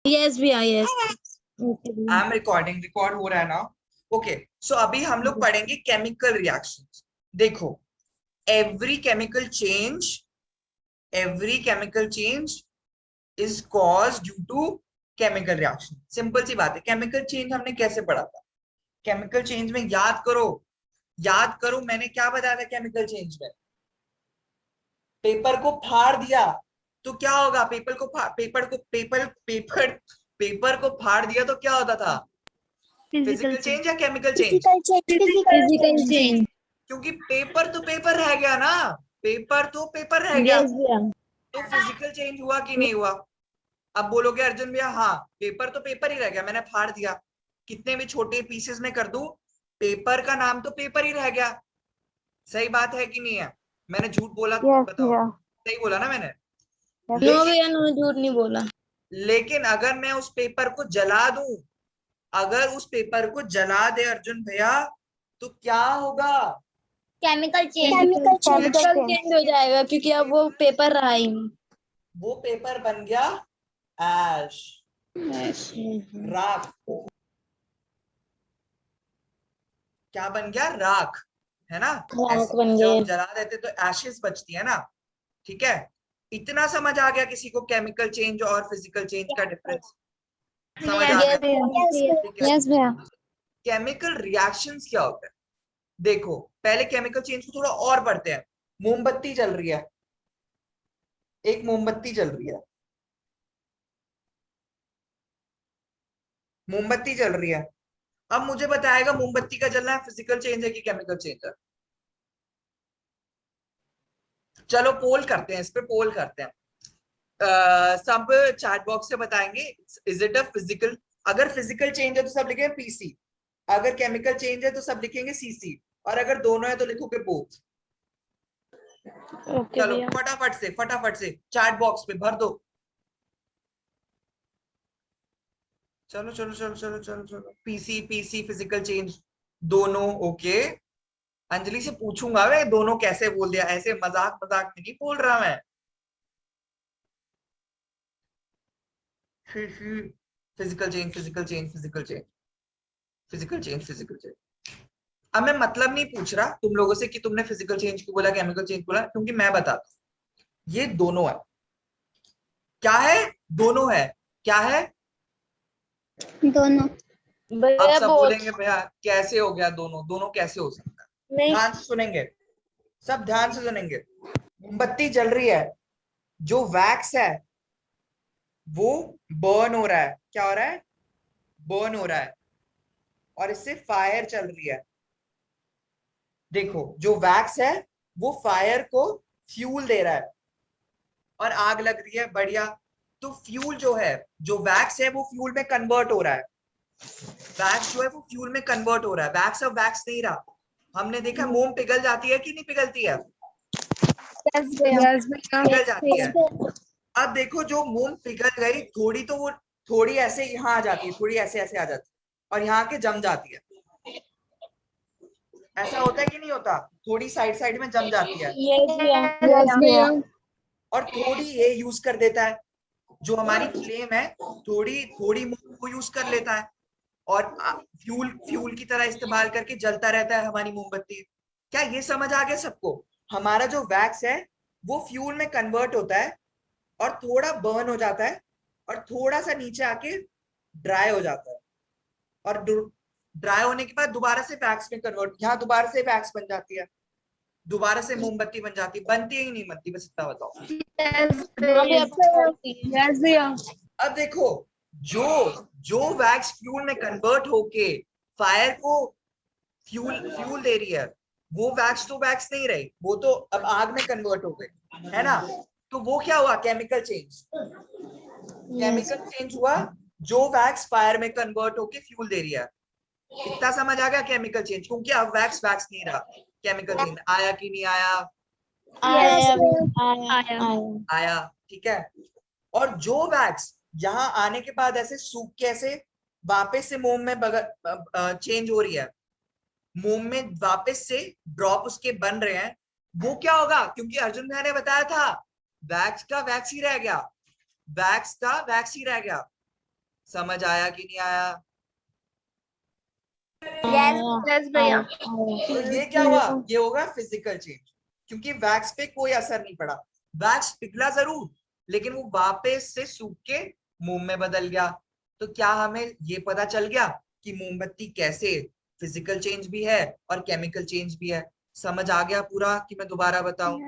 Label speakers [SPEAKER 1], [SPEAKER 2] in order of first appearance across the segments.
[SPEAKER 1] Yes भैया yes.
[SPEAKER 2] I am recording, record हो रहा है ना? ओके, सो अभी हम लोग पढ़ेंगे केमिकल रिएक्शंस। देखो, every chemical change, every chemical change is cause due to chemical reaction. Simple सी बात है। केमिकल चेंज हमने कैसे पढ़ा था? केमिकल चेंज में याद करो, याद करो मैंने क्या बताया था केमिकल चेंज में। पेपर को फाड़ दिया तो क्या होगा? पेपर को फाड़ दिया तो क्या होता था? फिजिकल चेंज या केमिकल चेंज?
[SPEAKER 1] Physical change.
[SPEAKER 2] क्योंकि पेपर तो पेपर रह गया ना, पेपर तो पेपर रह गया,
[SPEAKER 1] यस भैया।
[SPEAKER 2] तो फिजिकल चेंज हुआ कि नहीं हुआ? अब बोलोगे अर्जुन भैया हाँ, पेपर तो पेपर ही रह गया, मैंने फाड़ दिया, कितने भी छोटे पीसेस में कर दूं, पेपर का नाम तो पेपर ही रह गया। सही बात है कि नहीं है? मैंने झूठ बोला? बताओ, सही बोला ना मैंने?
[SPEAKER 1] नो
[SPEAKER 2] लेकिन
[SPEAKER 1] भैया नो, झूठ नहीं बोला।
[SPEAKER 2] लेकिन अगर मैं उस पेपर को जला दूं, अगर उस पेपर को जला दे अर्जुन भैया, तो क्या होगा?
[SPEAKER 1] केमिकल चेंज हो जाएगा क्योंकि अब वो पेपर रहा ही नहीं।
[SPEAKER 2] वो पेपर बन गया ऐश, राख। क्या बन गया? राख, है ना?
[SPEAKER 1] राख
[SPEAKER 2] ऐसे
[SPEAKER 1] बन
[SPEAKER 2] जब
[SPEAKER 1] गए।
[SPEAKER 2] हम जला देते तो एशेस बचती है ना। ठीक है, इतना समझ आ गया किसी को केमिकल चेंज और फिजिकल चेंज का डिफरेंस? समझ आ गया? ठीक है।
[SPEAKER 1] यस भैया।
[SPEAKER 2] केमिकल रिएक्शंस क्या होता है? देखो, पहले केमिकल चेंज को थोड़ा और पढ़ते हैं। मोमबत्ती जल रही है, एक मोमबत्ती जल रही है, मोमबत्ती जल रही है। अब मुझे बताएगा मोमबत्ती का जलना है फिजिकल चेंज है कि केमिकल चेंज है? चलो पोल करते हैं, इस पे पोल करते हैं। सब चैट बॉक्स से बताएंगे इज इट अ फिजिकल। अगर फिजिकल चेंज है तो सब लिखेंगे पीसी, अगर केमिकल चेंज है तो सब लिखेंगे सीसी, और अगर दोनों है तो लिखोगे बोथ।
[SPEAKER 1] ओके
[SPEAKER 2] चलो
[SPEAKER 1] भैया।
[SPEAKER 2] फटाफट से चैट बॉक्स पे भर दो। चलो चलो चलो चलो चलो चलो, पीसी पीसी फिजिकल चेंज दोनों। ओके, अंजलि से पूछूंगा वे दोनों कैसे बोल दिया, ऐसे मजाक मजाक में नहीं बोल रहा मैं। Physical change physical change physical change physical change physical change. अब मैं मतलब नहीं पूछ रहा तुम लोगों से कि तुमने फिजिकल चेंज क्यों बोला, केमिकल चेंज बोला, क्योंकि मैं बताता हूं ये दोनों है। क्या है? दोनों है। क्या है?
[SPEAKER 1] दोनों।
[SPEAKER 2] अब
[SPEAKER 1] भैया
[SPEAKER 2] सब
[SPEAKER 1] बोथ।
[SPEAKER 2] बोलेंगे भैया कैसे हो गया दोनों, दोनों कैसे हो सकता है?
[SPEAKER 1] नहीं।
[SPEAKER 2] ध्यान से सुनेंगे, सब ध्यान से सुनेंगे। मोमबत्ती जल रही है, जो वैक्स है वो बर्न हो रहा है। क्या हो रहा है? बर्न हो रहा है, और इससे फायर चल रही है। देखो, जो वैक्स है वो फायर को फ्यूल दे रहा है और आग लग रही है, बढ़िया। तो फ्यूल जो है, जो वैक्स है वो फ्यूल में कन्वर्ट हो रहा है, वैक्स जो है वो फ्यूल में कन्वर्ट हो रहा है। वैक्स अब वैक्स नहीं रहा। हमने देखा मोम पिघल जाती है कि नहीं पिघलती है?
[SPEAKER 1] यस
[SPEAKER 2] पिघल जाती है।
[SPEAKER 1] भैया।
[SPEAKER 2] अब देखो, जो मोम पिघल गई थोड़ी, तो वो थोड़ी ऐसे यहाँ आ जाती है, थोड़ी ऐसे ऐसे आ जाती है, और यहाँ के जम जाती है। ऐसा होता है कि नहीं होता? थोड़ी साइड साइड में जम जाती है,
[SPEAKER 1] यस भैया। यस भैया।
[SPEAKER 2] और थोड़ी ये यूज कर देता है, जो हमारी फ्लेम है, थोड़ी थोड़ी मोम को यूज कर लेता है, और फ्यूल फ्यूल की तरह इस्तेमाल करके जलता रहता है हमारी मोमबत्ती। क्या ये समझ आ गया सबको? हमारा जो वैक्स है वो फ्यूल में कन्वर्ट होता है, और थोड़ा बर्न हो जाता है, और थोड़ा सा नीचे आके ड्राई हो जाता है, और ड्राई होने के बाद दोबारा से वैक्स में कन्वर्ट, यहाँ दोबारा से वैक्स बन जाती है, दोबारा से मोमबत्ती बन जाती है। बनती है ही नहीं बनती, बस इतना बताओ।
[SPEAKER 1] यस भैया।
[SPEAKER 2] अब देखो, जो जो वैक्स फ्यूल में कन्वर्ट होके फायर को फ्यूल फ्यूल दे रही है, वो वैक्स तो वैक्स नहीं रही, वो तो अब आग में कन्वर्ट हो गई, है ना? तो वो क्या हुआ? Chemical change. केमिकल चेंज हुआ, जो वैक्स फायर में कन्वर्ट होके फ्यूल दे रही है। इतना समझ आ गया केमिकल चेंज? क्योंकि अब वैक्स वैक्स नहीं रहा। केमिकल चेंज आया कि नहीं आया?
[SPEAKER 1] आया आया।
[SPEAKER 2] आया। ठीक है। और जो वैक्स यहाँ आने के बाद ऐसे सूख के ऐसे वापस से मोम में चेंज हो रही है, मोम में वापस से ड्रॉप उसके बन रहे हैं, वो क्या होगा? क्योंकि अर्जुन भैया ने बताया था वैक्स का वैक्स ही रह गया, वैक्स का वैक्स ही रह गया, समझ आया कि नहीं आया?
[SPEAKER 3] यस भैया।
[SPEAKER 2] तो ये क्या हुआ? ये होगा फिजिकल चेंज, क्योंकि वैक्स पे कोई असर नहीं पड़ा। वैक्स पिघला जरूर, लेकिन वो वापस से सूख के मोम में बदल गया। तो क्या हमें ये पता चल गया कि मोमबत्ती कैसे फिजिकल चेंज भी है और केमिकल चेंज भी है? समझ आ गया पूरा कि मैं दोबारा बताऊं?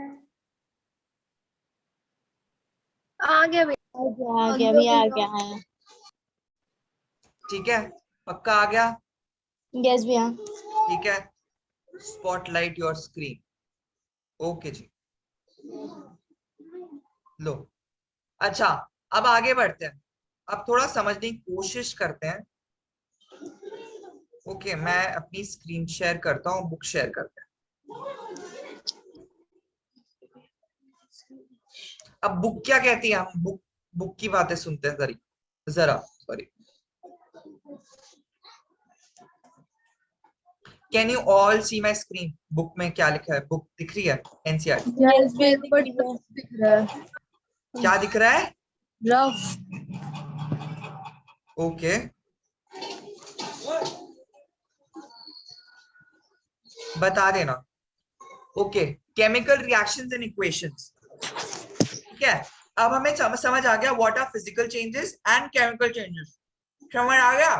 [SPEAKER 3] आ गया भैया।
[SPEAKER 1] आ गया।
[SPEAKER 2] ठीक है, पक्का आ गया?
[SPEAKER 1] यस भैया।
[SPEAKER 2] ठीक है, स्पॉटलाइट योर स्क्रीन। ओके जी, लो। अच्छा, अब आगे बढ़ते हैं। अब थोड़ा समझने की कोशिश करते हैं। ओके, मैं अपनी स्क्रीन शेयर करता हूँ, बुक शेयर करते हैं। अब बुक क्या कहती है, हम बुक बुक की बातें सुनते हैं जरा sorry. Can you all see my screen? Book में क्या लिखा है? बुक दिख रही है? एनसीईआरटी
[SPEAKER 3] यस भैया, बट दिख रहा है।
[SPEAKER 2] क्या दिख रहा है?
[SPEAKER 1] रफ।
[SPEAKER 2] ओके, बता देना। Okay, chemical reactions and equations. ठीक है, अब हमें समझ आ गया what are physical changes and chemical changes. समझ आ गया?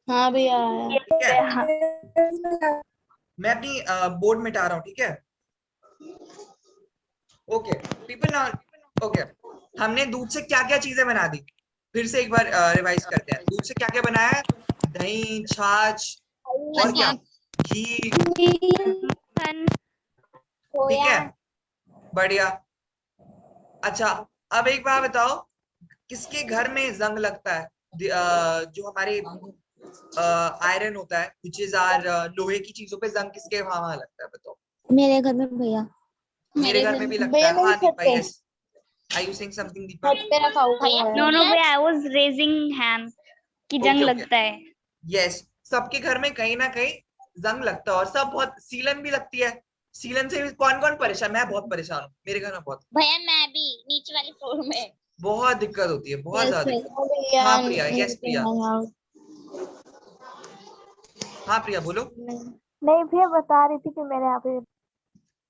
[SPEAKER 1] हाँ भैया।
[SPEAKER 2] ठीक है, मैं अपनी बोर्ड मिटा रहा हूँ। ठीक है, ओके पीपल नाउ। ओके, हमने दूध से क्या क्या चीजें बना दी? फिर से एक बार रिवाइज करते हैं। दूध से क्या क्या बनाया है? दही, छाछ और क्या? घी। ठीक है, बढ़िया। अच्छा, अब एक बात बताओ, किसके घर में जंग लगता है? जो हमारे आयरन होता है, विच इज आर लोहे की चीजों पे जंग किसके वहां लगता है? बताओ।
[SPEAKER 1] मेरे घर में भैया।
[SPEAKER 2] मेरे घर में भी लगता है। हाँ Deepa, yes. Are you saying something Deepa?
[SPEAKER 1] छत पे रखा हुआ है।
[SPEAKER 4] नो नो भैया, आई वाज रेजिंग हैंड कि जंग
[SPEAKER 2] ओके,
[SPEAKER 4] लगता है।
[SPEAKER 2] यस, सबके घर में कहीं ना कहीं जंग लगता है, और सब बहुत सीलन भी लगती है। सीलन से कौन कौन परेशान? मैं बहुत परेशान हूँ, मेरे घर में बहुत
[SPEAKER 4] भैया मैं भी नीचे वाले फ्लोर में।
[SPEAKER 2] बहुत दिक्कत होती है, बहुत ज्यादा दिक्कत।
[SPEAKER 1] भैया
[SPEAKER 2] हाँ प्रिया, यस प्रिया। हाँ प्रिया बोलो।
[SPEAKER 3] नहीं भैया, बता रही थी कि मेरे यहाँ पे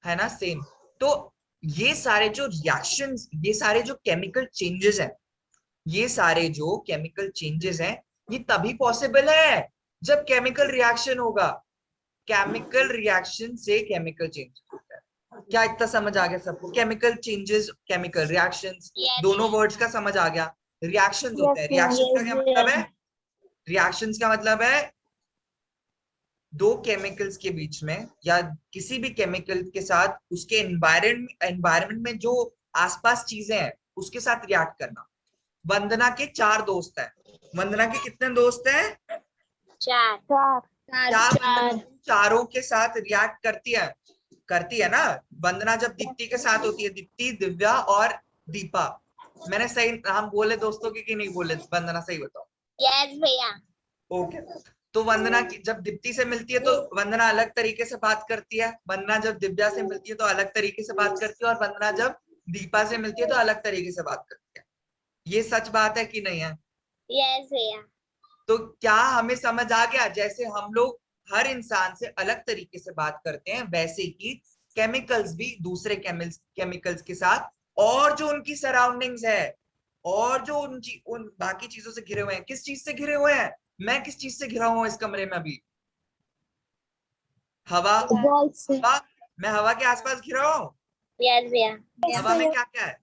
[SPEAKER 2] है ना, सेम। तो ये सारे जो रिएक्शंस, ये सारे जो केमिकल चेंजेस हैं, ये सारे जो केमिकल चेंजेस हैं, ये तभी पॉसिबल है जब केमिकल रिएक्शन होगा। केमिकल रिएक्शन से केमिकल चेंज होता है। क्या इतना समझ आ गया सबको? केमिकल चेंजेस, केमिकल रिएक्शंस, दोनों वर्ड्स का समझ आ गया। रिएक्शंस होते हैं, रिएक्शन का क्या मतलब है? रिएक्शंस का मतलब है दो केमिकल्स के बीच में, या किसी भी केमिकल के साथ उसके एनवायरनमेंट में जो आसपास चीजें हैं उसके साथ रिएक्ट करना। वंदना के 4 दोस्त हैं। वंदना के कितने दोस्त हैं?
[SPEAKER 4] 4।
[SPEAKER 2] क्या वंदना चारों के साथ रिएक्ट करती है ना? वंदना जब दीप्ति के साथ होती है, दीप्ति, दिव्या और दीपा। मैंने सही नाम बोले दोस्तों के कि नहीं बोले? वंदना सही बताओ।
[SPEAKER 4] यस भैया।
[SPEAKER 2] ओके, तो वंदना की जब दीप्ति से मिलती है तो वंदना अलग तरीके से बात करती है, वंदना जब दिव्या से मिलती है तो अलग तरीके से बात करती है, और वंदना जब दीपा से मिलती है तो अलग तरीके से बात करती है। ये सच बात है कि नहीं है?
[SPEAKER 4] यस भैया।
[SPEAKER 2] तो क्या हमें समझ आ गया? जैसे हम लोग हर इंसान से अलग तरीके से बात करते हैं, वैसे ही केमिकल्स भी दूसरे केमिकल्स के साथ, और जो उनकी सराउंडिंग्स है, और जो उन बाकी चीजों से घिरे हुए हैं। किस चीज से घिरे हुए हैं? मैं किस चीज से घिरा हूं इस कमरे में अभी? हवा। हवा, मैं हवा के आसपास घिरा हूं।
[SPEAKER 4] यस भैया।
[SPEAKER 2] हवा में क्या क्या है?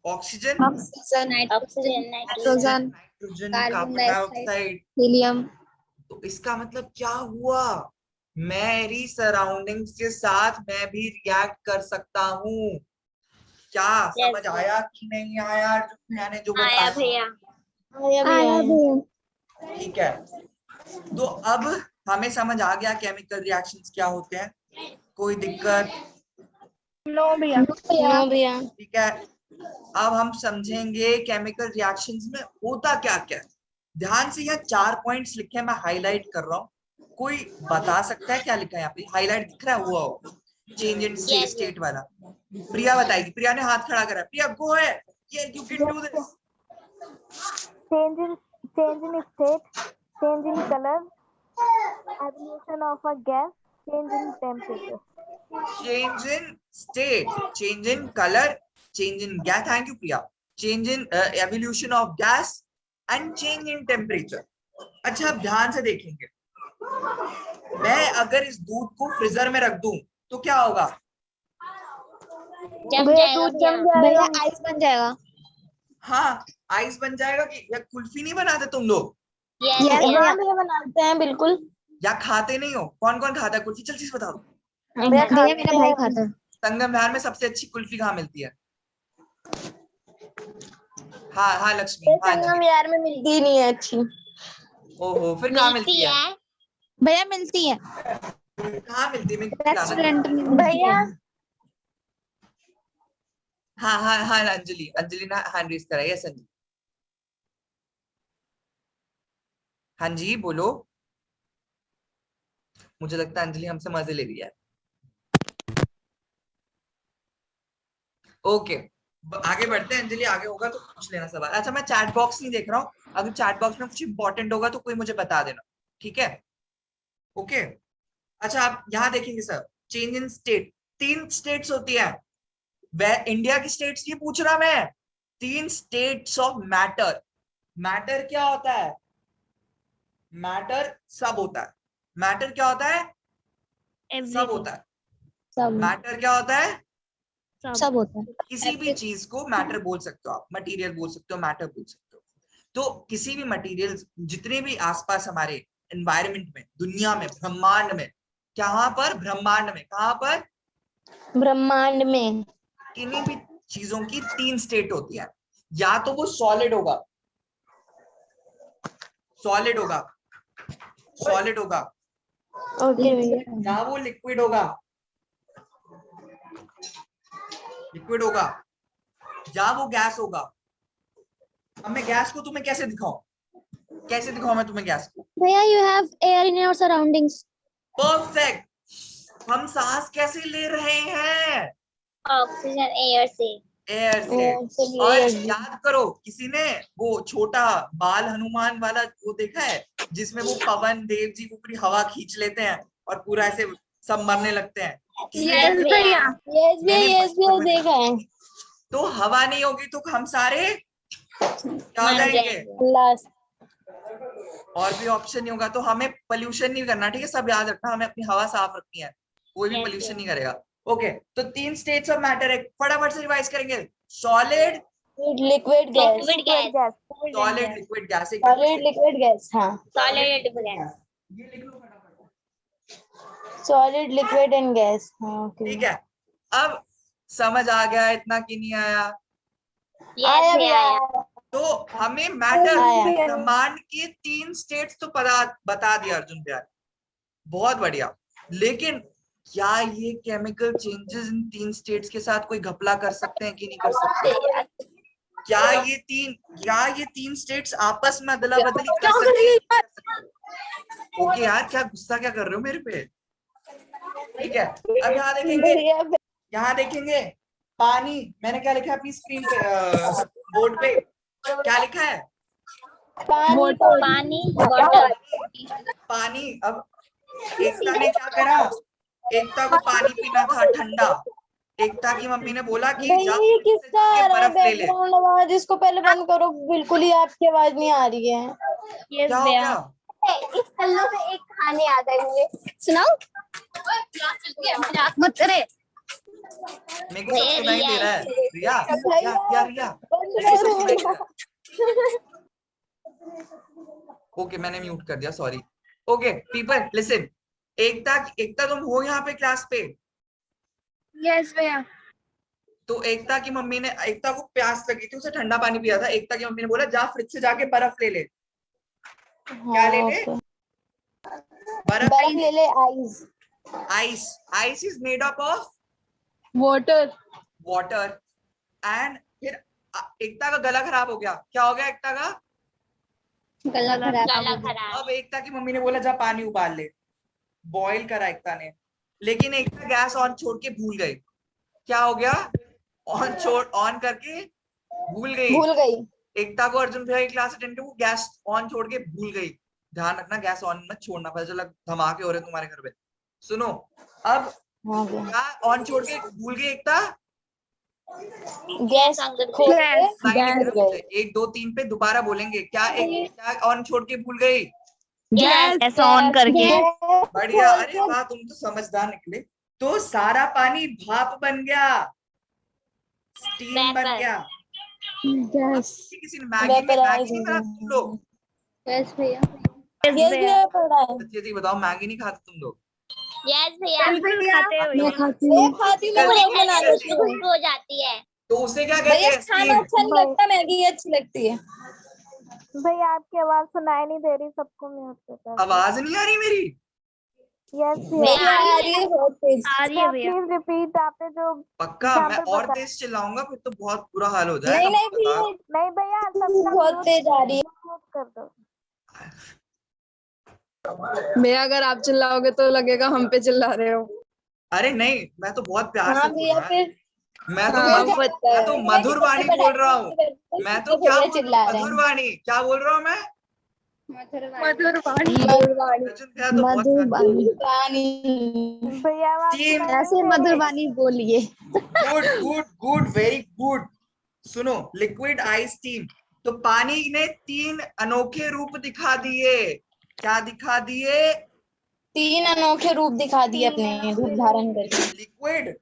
[SPEAKER 2] Oxygen,
[SPEAKER 4] oxygen, nitrogen,
[SPEAKER 2] nitrogen, carbon dioxide.
[SPEAKER 1] Helium.
[SPEAKER 2] तो इसका मतलब क्या हुआ? मेरी सराउंडिंग्स के साथ मैं भी रिएक्ट कर सकता हूँ। क्या समझ आया कि नहीं आया जो मैंने जो
[SPEAKER 4] आया
[SPEAKER 2] बताया?
[SPEAKER 4] भैया।
[SPEAKER 2] ठीक है, तो अब हमें समझ आ गया केमिकल रिएक्शंस क्या होते हैं। कोई दिक्कत?
[SPEAKER 3] नो भैया।
[SPEAKER 1] नो भैया।
[SPEAKER 2] ठीक है, अब हम समझेंगे केमिकल रिएक्शंस में होता क्या क्या है। ध्यान से, यहाँ 4 पॉइंट्स लिखे हैं, मैं हाईलाइट कर रहा हूँ। कोई बता सकता है क्या लिखा है यहाँ पे? हाईलाइट दिख रहा है? हुआ हो चेंज इन स्टेट वाला? प्रिया बताएगी। प्रिया ने हाथ खड़ा करा। प्रिया गो है, ये you can do this.
[SPEAKER 3] change in state, change in color, evolution of a gas, change in temperature.
[SPEAKER 2] Change in state, change in color, change in gas. Thank you Priya. Change in evolution of gas and change in temperature. अच्छा अब ध्यान से देखेंगे, मैं अगर इस दूध को फ्रीजर में रख दूं तो क्या होगा?
[SPEAKER 4] जम
[SPEAKER 3] भैया
[SPEAKER 4] जाएगा
[SPEAKER 3] दूध जम
[SPEAKER 4] भैया।
[SPEAKER 3] जाएगा।
[SPEAKER 1] आइस बन जाएगा।
[SPEAKER 2] हाँ आइस बन जाएगा। कि या कुल्फी नहीं बनाते तुम लोग?
[SPEAKER 4] यस
[SPEAKER 1] यस
[SPEAKER 4] भैया।
[SPEAKER 1] भैया भैया बनाते हैं बिल्कुल।
[SPEAKER 2] या खाते नहीं हो? कौन कौन खाता है कुल्फी? चल चीज बताओ।
[SPEAKER 3] भैया
[SPEAKER 1] भैया मेरा भाई खाता है।
[SPEAKER 2] संगम विहार में सबसे अच्छी कुल्फी कहाँ मिलती है? हाँ हाँ लक्ष्मी, हाँ
[SPEAKER 1] संगम
[SPEAKER 2] अंजलि।
[SPEAKER 1] यार में मिलती ही नहीं है अच्छी।
[SPEAKER 2] ओहो, फिर कहाँ मिलती है?
[SPEAKER 1] भैया मिलती है
[SPEAKER 2] कहाँ मिलती है? मेरे को खिलाना।
[SPEAKER 1] रेस्टोरेंट में भैया।
[SPEAKER 2] हाँ हाँ हाँ अंजलि, अंजलि ने हैंड रेज करा है। यस अंजलि। हाँ जी बोलो। मुझे लगता है अंजलि हमसे मजे ले रही है। ओके आगे बढ़ते हैं। अंजलि आगे होगा तो पूछ लेना सवाल। अच्छा मैं चैट बॉक्स नहीं देख रहा हूँ, अगर चैट बॉक्स में कुछ इंपॉर्टेंट होगा तो कोई मुझे बता देना, ठीक है? ओके अच्छा आप यहाँ देखेंगे sir, change in state, 3 states होती है। वह इंडिया की स्टेट्स नहीं पूछ रहा मैं, 3 स्टेट्स ऑफ मैटर। मैटर क्या होता है? मैटर सब होता है। मैटर क्या होता है? सब होता है।
[SPEAKER 1] सब
[SPEAKER 2] मैटर क्या होता है?
[SPEAKER 1] सब होता है।
[SPEAKER 2] किसी भी चीज को मैटर बोल सकते हो आप, मटेरियल बोल सकते हो, मैटर बोल सकते हो। तो किसी भी मटेरियल, जितने भी आसपास हमारे एनवायरनमेंट में, दुनिया में, ब्रह्मांड में, कहाँ पर? ब्रह्मांड में। कहाँ पर?
[SPEAKER 1] ब्रह्मांड में
[SPEAKER 2] किन्हीं भी चीजों की 3 स्टेट होती है। या तो वो सॉलिड होगा, सॉलिड होगा, सॉलिड होगा,
[SPEAKER 1] ओके भैया।
[SPEAKER 2] या वो लिक्विड होगा, लिक्विड होगा, या वो गैस होगा। अब मैं गैस को तुम्हें कैसे दिखाऊं? कैसे दिखाऊं मैं तुम्हें गैस को?
[SPEAKER 1] भैया you have air in your surroundings.
[SPEAKER 2] Perfect. हम सांस कैसे ले रहे हैं?
[SPEAKER 4] ऑक्सीजन एयर से।
[SPEAKER 2] एयर से। और याद करो, किसी ने वो छोटा बाल हनुमान वाला वो देखा है जिसमें वो पवन देव जी ऊपरी हवा खींच लेते हैं और पूरा ऐसे सब मरने लगते हैं?
[SPEAKER 4] यस भैया।
[SPEAKER 1] यस
[SPEAKER 2] मैंने
[SPEAKER 1] भैया
[SPEAKER 2] बचपन में
[SPEAKER 1] देखा है।
[SPEAKER 2] तो हवा नहीं होगी तो हम सारे क्या हो
[SPEAKER 4] मर
[SPEAKER 2] जाएंगे?
[SPEAKER 4] जाएंगे।
[SPEAKER 1] लास्ट
[SPEAKER 2] और भी ऑप्शन नहीं होगा। तो हमें पोल्यूशन नहीं करना, ठीक है? सब याद रखना, हमें अपनी हवा साफ रखनी है, कोई भी
[SPEAKER 4] Yes,
[SPEAKER 2] पोल्यूशन
[SPEAKER 4] yes.
[SPEAKER 2] नहीं करेगा। ओके तो 3 स्टेट्स ऑफ मैटर है, फटाफट से रिवाइज करेंगे। Solid,
[SPEAKER 1] liquid gas.
[SPEAKER 4] Liquid gas.
[SPEAKER 2] Solid, liquid, gas.
[SPEAKER 1] Solid liquid gas. हाँ
[SPEAKER 4] सॉलिड गैस।
[SPEAKER 2] ये लिख लो फटाफट।
[SPEAKER 1] Solid liquid and gas. हाँ ओके
[SPEAKER 2] ठीक है अब समझ आ गया इतना कि नहीं आया?
[SPEAKER 4] यस
[SPEAKER 1] आया
[SPEAKER 4] भैया।
[SPEAKER 1] भैया।
[SPEAKER 2] तो हमें मैटर,
[SPEAKER 1] आया।
[SPEAKER 2] ब्रह्मांड के 3 स्टेट्स तो बता दिया अर्जुन प्यार, बहुत बढ़िया। लेकिन क्या ये केमिकल चेंजेस इन 3 स्टेट्स के साथ कोई घपला कर सकते हैं कि नहीं कर सकते? क्या ये तीन स्टेट्स आपस में अदला बदली कर सकते हैं? ओके यार क्या गुस्सा क्या कर रहे हो मेरे पे? ठीक है अब यहाँ देखेंगे, यहाँ देखेंगे पानी। मैंने क्या लिखा है अपनी स्क्रीन पे, बोर्ड पे क्या लिखा है?
[SPEAKER 4] पानी वाटर।
[SPEAKER 2] पानी। अब एकता ने क्या करा? एकता को पानी पीना था ठंडा। एकता की मम्मी ने बोला कि
[SPEAKER 1] भैया
[SPEAKER 2] जा
[SPEAKER 1] ये
[SPEAKER 2] फ्रिज से
[SPEAKER 1] किसका आ
[SPEAKER 2] जाके
[SPEAKER 1] रहा है
[SPEAKER 2] बर्फ ले ले।
[SPEAKER 1] बैकग्राउंड आवाज? इसको पहले बंद करो, बिल्कुल ही आपकी आवाज नहीं आ रही है।
[SPEAKER 2] क्या हो गया?
[SPEAKER 3] इस पल्लू पे एक कहानी याद है मुझे, सुनाओ। मत करे।
[SPEAKER 2] मेरे को सब सुनाई दे रहा है। रिया रिया रिया रिया
[SPEAKER 1] बंद
[SPEAKER 2] मेरे को सब सुनाई दे
[SPEAKER 1] करो।
[SPEAKER 2] रहा है। ओके मैंने म्यूट कर दिया, सॉरी। ओके पीपल लिसन, एकता तुम हो यहाँ पे क्लास पे?
[SPEAKER 3] यस भैया।
[SPEAKER 2] तो एकता की मम्मी ने, एकता को प्यास लगी थी, उसे ठंडा पानी पिया था। एकता की मम्मी ने बोला जा फ्रिज से जाके बर्फ ले ले। क्या ले ले? बर्फ
[SPEAKER 1] ले ले। Ice.
[SPEAKER 2] Ice. Ice is made up of
[SPEAKER 1] water.
[SPEAKER 2] Water. And फिर एकता का गला खराब हो गया। क्या हो गया एकता का?
[SPEAKER 4] गला खराब।
[SPEAKER 2] अब एकता की मम्मी ने बोला जा पानी उबाल ले। बॉईल करा एकता ने, लेकिन एकता गैस ऑन छोड़ के भूल गई। क्या हो गया? ऑन करके भूल गई। एकता को अर्जुन भैया की क्लास अटेंड की, वो गैस ऑन छोड़ के भूल गई। ध्यान रखना गैस ऑन मत छोड़ना, पता चला धमाके हो रहे तुम्हारे घर पे। सुनो अब
[SPEAKER 1] हाँ भैया।
[SPEAKER 2] क्या ऑन छोड़ के भूल गई एकता?
[SPEAKER 1] गैस खोल के
[SPEAKER 2] नहीं,
[SPEAKER 1] गैस गए।
[SPEAKER 2] 1 2 3 पे दोबारा बोलेंगे। क्या क्या ऑन छोड़ के भूल गई?
[SPEAKER 1] गैस ऑन करके
[SPEAKER 2] बढ़िया, अरे वाह तुम तो समझदार निकले। तो सारा पानी भाप बन गया, स्टीम बन
[SPEAKER 4] Vapor.
[SPEAKER 2] गया।
[SPEAKER 1] गैस
[SPEAKER 2] किसी ने मैगी नहीं खाते तुम लोग?
[SPEAKER 4] यस भैया।
[SPEAKER 1] यस भैया पढ़ा है।
[SPEAKER 2] सच्ची बताओ, मैगी नहीं खाते तुम लोग?
[SPEAKER 4] यस भैया।
[SPEAKER 1] मैं खाती हूँ मैं रोज बना लेती हूँ।
[SPEAKER 4] हो जाती है।
[SPEAKER 2] तो उसे क्या कहते
[SPEAKER 1] भैया
[SPEAKER 2] हैं?
[SPEAKER 1] खाना
[SPEAKER 2] स्टीम।
[SPEAKER 1] अच्छा नहीं लगता, मैगी अच्छी लगती है।
[SPEAKER 3] भैया आपकी आवाज सुनाई नहीं दे रही, सबको म्यूट पे कर।
[SPEAKER 2] आवाज नहीं आ रही मेरी?
[SPEAKER 3] यस
[SPEAKER 1] भैया
[SPEAKER 3] भैया।
[SPEAKER 1] आ रही है बहुत तेज।
[SPEAKER 3] प्लीज रिपीट, आपने जो
[SPEAKER 2] पक्का मैं
[SPEAKER 3] एग्जाम्पल
[SPEAKER 2] और
[SPEAKER 3] बताया।
[SPEAKER 2] तेज चिल्लाऊंगा फिर तो बहुत बुरा हाल हो जाएगा।
[SPEAKER 1] नहीं नहीं
[SPEAKER 2] बता
[SPEAKER 1] भैया
[SPEAKER 3] नहीं भैया, सबका
[SPEAKER 1] बहुत तेज आ रही है।
[SPEAKER 3] म्यूट कर दो।
[SPEAKER 5] भैया अगर आप चिल्लाओगे तो लगेगा हम पे चिल्ला रहे हो।
[SPEAKER 2] अरे नहीं, मैं तो बहुत प्यार से
[SPEAKER 1] हाँ
[SPEAKER 2] बोल
[SPEAKER 1] भैया
[SPEAKER 2] रहा हूँ।
[SPEAKER 1] फिर
[SPEAKER 2] मैं तो
[SPEAKER 5] हाँ,
[SPEAKER 2] मैं तो मधुर वाणी बोल रहा हूँ। मैं तो क्या बोल रहा हूँ? मधुर वाणी क्या बोल रहा हूँ मैं?
[SPEAKER 5] मधुरवाणी।
[SPEAKER 2] अर्जुन भैया तो बहुत
[SPEAKER 3] भैया आवाज
[SPEAKER 2] Team.
[SPEAKER 3] सुनाई नहीं
[SPEAKER 1] ऐसे
[SPEAKER 3] दे रही।
[SPEAKER 1] मधुरवाणी बोलिए।
[SPEAKER 2] Good good good, very good. सुनो, लिक्विड आइस स्टीम। तो पानी ने 3 अनोखे रूप दिखा दिए। क्या दिखा दिए?
[SPEAKER 1] 3 अनोखे रूप दिखा दिए अपने रूप धारण करके।
[SPEAKER 2] लिक्विड,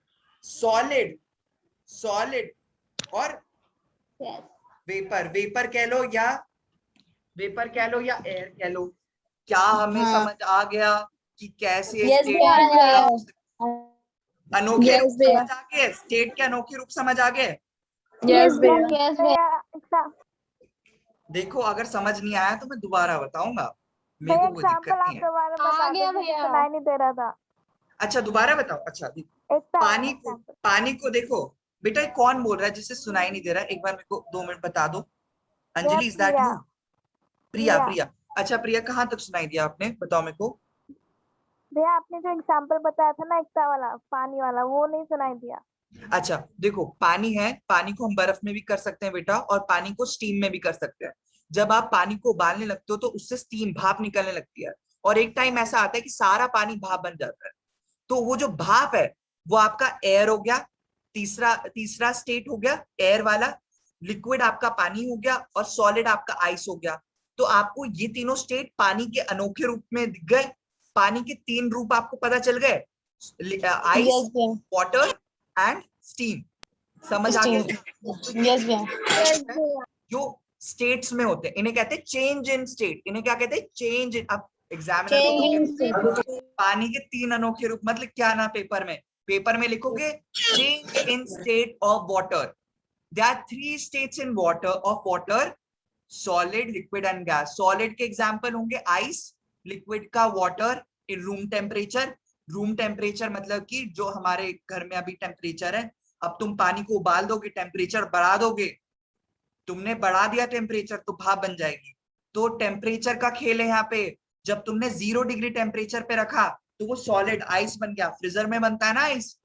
[SPEAKER 2] सॉलिड, सॉलिड और
[SPEAKER 4] यस।
[SPEAKER 2] वेपर। वेपर कह लो या एयर कह लो। क्या हमें
[SPEAKER 1] हाँ।
[SPEAKER 2] समझ आ गया कि कैसे
[SPEAKER 1] यस
[SPEAKER 2] स्टेट
[SPEAKER 1] भैया।
[SPEAKER 2] अनोखे
[SPEAKER 5] Yes,
[SPEAKER 2] रूप
[SPEAKER 5] भैया।
[SPEAKER 2] समझ आ गए? स्टेट के अनोखे रूप समझ आ गए?
[SPEAKER 5] यस भैया।
[SPEAKER 1] यस भैया।
[SPEAKER 3] भैया
[SPEAKER 2] देखो अगर समझ नहीं आया तो मैं दोबारा बताऊंगा, मेरे
[SPEAKER 3] भैया
[SPEAKER 2] को कोई दिक्कत
[SPEAKER 3] एग्जाम्पल आप
[SPEAKER 2] नहीं है।
[SPEAKER 3] दोबारा
[SPEAKER 1] आ
[SPEAKER 3] बता
[SPEAKER 1] गया
[SPEAKER 3] दो, मुझे
[SPEAKER 1] भैया।
[SPEAKER 3] सुनाई नहीं दे रहा था।
[SPEAKER 2] अच्छा दोबारा बताओ। अच्छा देखो,
[SPEAKER 3] एक एग्जाम्पल।
[SPEAKER 2] पानी को देखो बेटा, ये कौन बोल रहा है जिससे सुनाई नहीं दे रहा? एक बार मेरे को 2 मिनट बता दो। Anjali, is that you? Priya, Priya. अच्छा प्रिया, कहाँ तक सुनाई दिया आपने? बताओ मेरे को।
[SPEAKER 3] भैया आपने जो एग्जाम्पल बताया था ना एकता वाला, पानी वाला, वो नहीं सुनाई दिया।
[SPEAKER 2] अच्छा देखो, पानी है, पानी को हम बर्फ में भी कर सकते हैं बेटा, और पानी को स्टीम में भी कर सकते हैं। जब आप पानी को उबालने लगते हो तो उससे स्टीम, भाप निकलने लगती है, और एक टाइम ऐसा आता है कि सारा पानी भाप बन जाता है। तो वो जो भाप है वो आपका एयर हो गया, तीसरा स्टेट हो गया एयर वाला, लिक्विड आपका पानी हो गया, और सॉलिड आपका आइस हो गया। तो आपको ये तीनों स्टेट पानी के अनोखे रूप में दिख गए। पानी के 3 रूप आपको पता चल गए, आइस,
[SPEAKER 1] यस भैया।
[SPEAKER 2] Water and steam. समझ आ गया?
[SPEAKER 1] यस भैया।
[SPEAKER 2] जो स्टेट्स में होते हैं इन्हें कहते हैं चेंज इन स्टेट। इन्हें क्या कहते हैं? Change in. अब एग्जामिनर पानी के 3 अनोखे रूप मतलब क्या ना? पेपर में लिखोगे change in state of water. There are 3 states in water, solid, liquid and gas. Solid के एग्जांपल होंगे आइस, लिक्विड का water in room temperature. Room temperature मतलब कि जो हमारे घर में अभी टेम्परेचर है, अब तुम पानी को उबाल दोगे, टेम्परेचर बढ़ा दोगे, तुमने बढ़ा दिया टेम्परेचर तो भाप बन जाएगी। तो टेम्परेचर का खेल है यहाँ पे। जब तुमने 0 डिग्री टेम्परेचर पे रखा तो वो सॉलिड आइस बन गया। फ्रीजर में बनता है ना आइस,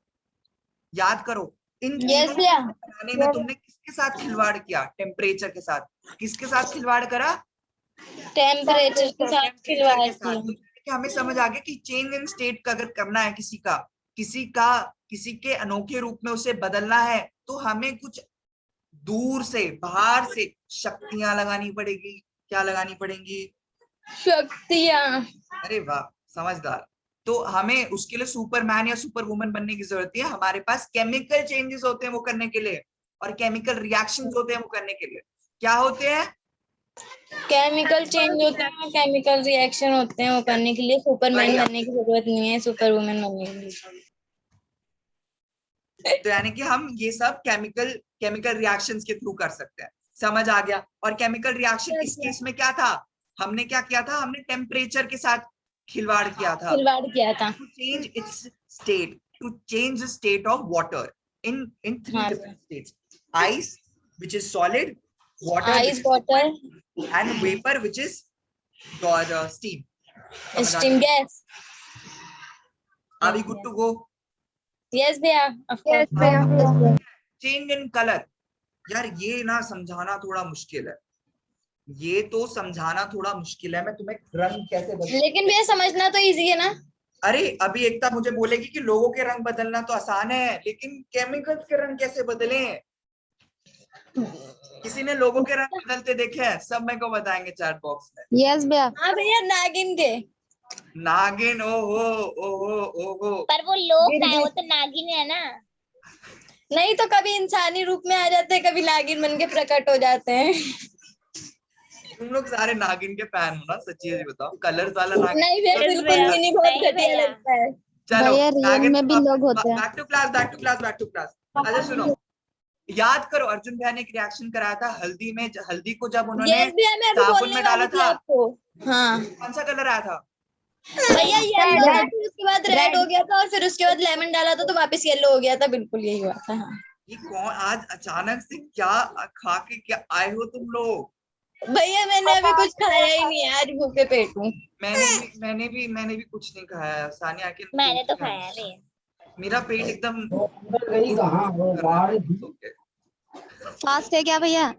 [SPEAKER 2] याद करो। इन
[SPEAKER 1] यस भैया।
[SPEAKER 2] बनाने में तुमने किसके साथ खिलवाड़ किया? टेम्परेचर के साथ। किसके साथ खिलवाड़ करा?
[SPEAKER 1] टेम्परेचर के साथ
[SPEAKER 2] टेम्परेचर
[SPEAKER 1] खिलवाड़
[SPEAKER 2] के साथ।
[SPEAKER 1] किया।
[SPEAKER 2] तो हमें समझ आ गया कि चेंज इन स्टेट का अगर करना है किसी के अनोखे रूप में उसे बदलना है, तो हमें कुछ दूर से, बाहर से शक्तियां लगानी पड़ेगी। क्या लगानी पड़ेंगी?
[SPEAKER 1] शक्तियां।
[SPEAKER 2] अरे वाह, समझदार। तो हमें उसके लिए सुपरमैन या सुपर वुमन बनने की जरूरत है। हमारे पास केमिकल चेंजेस होते हैं वो करने के लिए, और केमिकल रिएक्शंस होते हैं वो करने के लिए। क्या होते हैं?
[SPEAKER 1] केमिकल चेंज होते हैं, केमिकल रिएक्शन होते हैं, वो करने के लिए सुपरमैन बनने की जरूरत नहीं है, सुपर वुमन बनने के लिए।
[SPEAKER 2] तो यानी कि हम ये सब केमिकल रिएक्शंस के थ्रू कर सकते हैं। समझ आ गया? और केमिकल रिएक्शन इस केस में क्या था? हमने क्या किया था? हमने टेम्परेचर के साथ खिलवाड़ किया था।
[SPEAKER 1] खिलवाड़ किया था।
[SPEAKER 2] To change its state, to change the state of water in 3 different states: ice, which is solid, water, which
[SPEAKER 1] ice,
[SPEAKER 2] is
[SPEAKER 1] water,
[SPEAKER 2] liquid, and vapor, which is your steam.
[SPEAKER 1] Steam, gas.
[SPEAKER 2] Are we good to go?
[SPEAKER 1] Yes भैया।
[SPEAKER 5] Yes, भैया।
[SPEAKER 2] Change in color. यार ये ना समझाना थोड़ा मुश्किल है, ये तो समझाना थोड़ा मुश्किल है। मैं तुम्हें रंग कैसे बदल,
[SPEAKER 1] लेकिन भैया समझना तो इजी है ना।
[SPEAKER 2] अरे अभी एकता मुझे बोलेगी कि लोगों के रंग बदलना तो आसान है, लेकिन केमिकल्स के रंग कैसे बदलें? किसी ने लोगों के रंग बदलते देखे हैं? सब मेरे को बताएंगे चैट बॉक्स में।
[SPEAKER 5] यस भैया।
[SPEAKER 1] हाँ भैया नागिन के।
[SPEAKER 2] नागिन, ओहो ओहो ओहो।
[SPEAKER 4] पर वो लोग ना है, वो तो नागिन है ना।
[SPEAKER 1] नहीं तो कभी इंसानी रूप में आ जाते हैं, कभी नागिन बन के प्रकट हो जाते हैं।
[SPEAKER 2] तुम लोग सारे नागिन के फैन हो ना, सच्ची जी बताओ। कलर्स वाला नागिन
[SPEAKER 1] नहीं भैया
[SPEAKER 2] तो
[SPEAKER 1] बिल्कुल
[SPEAKER 4] भैया,
[SPEAKER 1] भी नहीं, बहुत
[SPEAKER 4] नहीं
[SPEAKER 1] घटिया
[SPEAKER 4] भैया।
[SPEAKER 1] लगता है।
[SPEAKER 2] चलो
[SPEAKER 5] भैया रियल
[SPEAKER 2] नागिन
[SPEAKER 5] में भी लोग होते हैं।
[SPEAKER 2] Back to class, back to class, back to class. अच्छा सुनो, याद करो अर्जुन भैया ने एक रिएक्शन कराया था हल्दी में, हल्दी को जब उन्होंने
[SPEAKER 1] यस भैया मैं अभी
[SPEAKER 2] साबुन
[SPEAKER 1] बोलने
[SPEAKER 2] में डाला
[SPEAKER 1] वाली थी
[SPEAKER 2] था,
[SPEAKER 1] आपको। हाँ
[SPEAKER 2] कौन सा कलर आया था?
[SPEAKER 1] भैया येलो था,
[SPEAKER 5] Red.
[SPEAKER 1] फिर उसके बाद रेड हो गया था, और फिर उसके बाद लेमन डाला था तो वापस येलो हो गया था। बिल्कुल यही हुआ था। हाँ
[SPEAKER 2] ये कौन आज अचानक से क्या खा के क्या आए हो तुम लोग?
[SPEAKER 1] भैया मैंने अभी कुछ खाया ही नहीं है, आज भूखे पेट हूँ।
[SPEAKER 2] मैंने भी कुछ नहीं खाया है सानिया के।
[SPEAKER 4] मैंने तो खाया नहीं।
[SPEAKER 2] मेरा पेट एकदम
[SPEAKER 6] गई कहाँ वो बाहर
[SPEAKER 5] फास्ट है क्या भैया?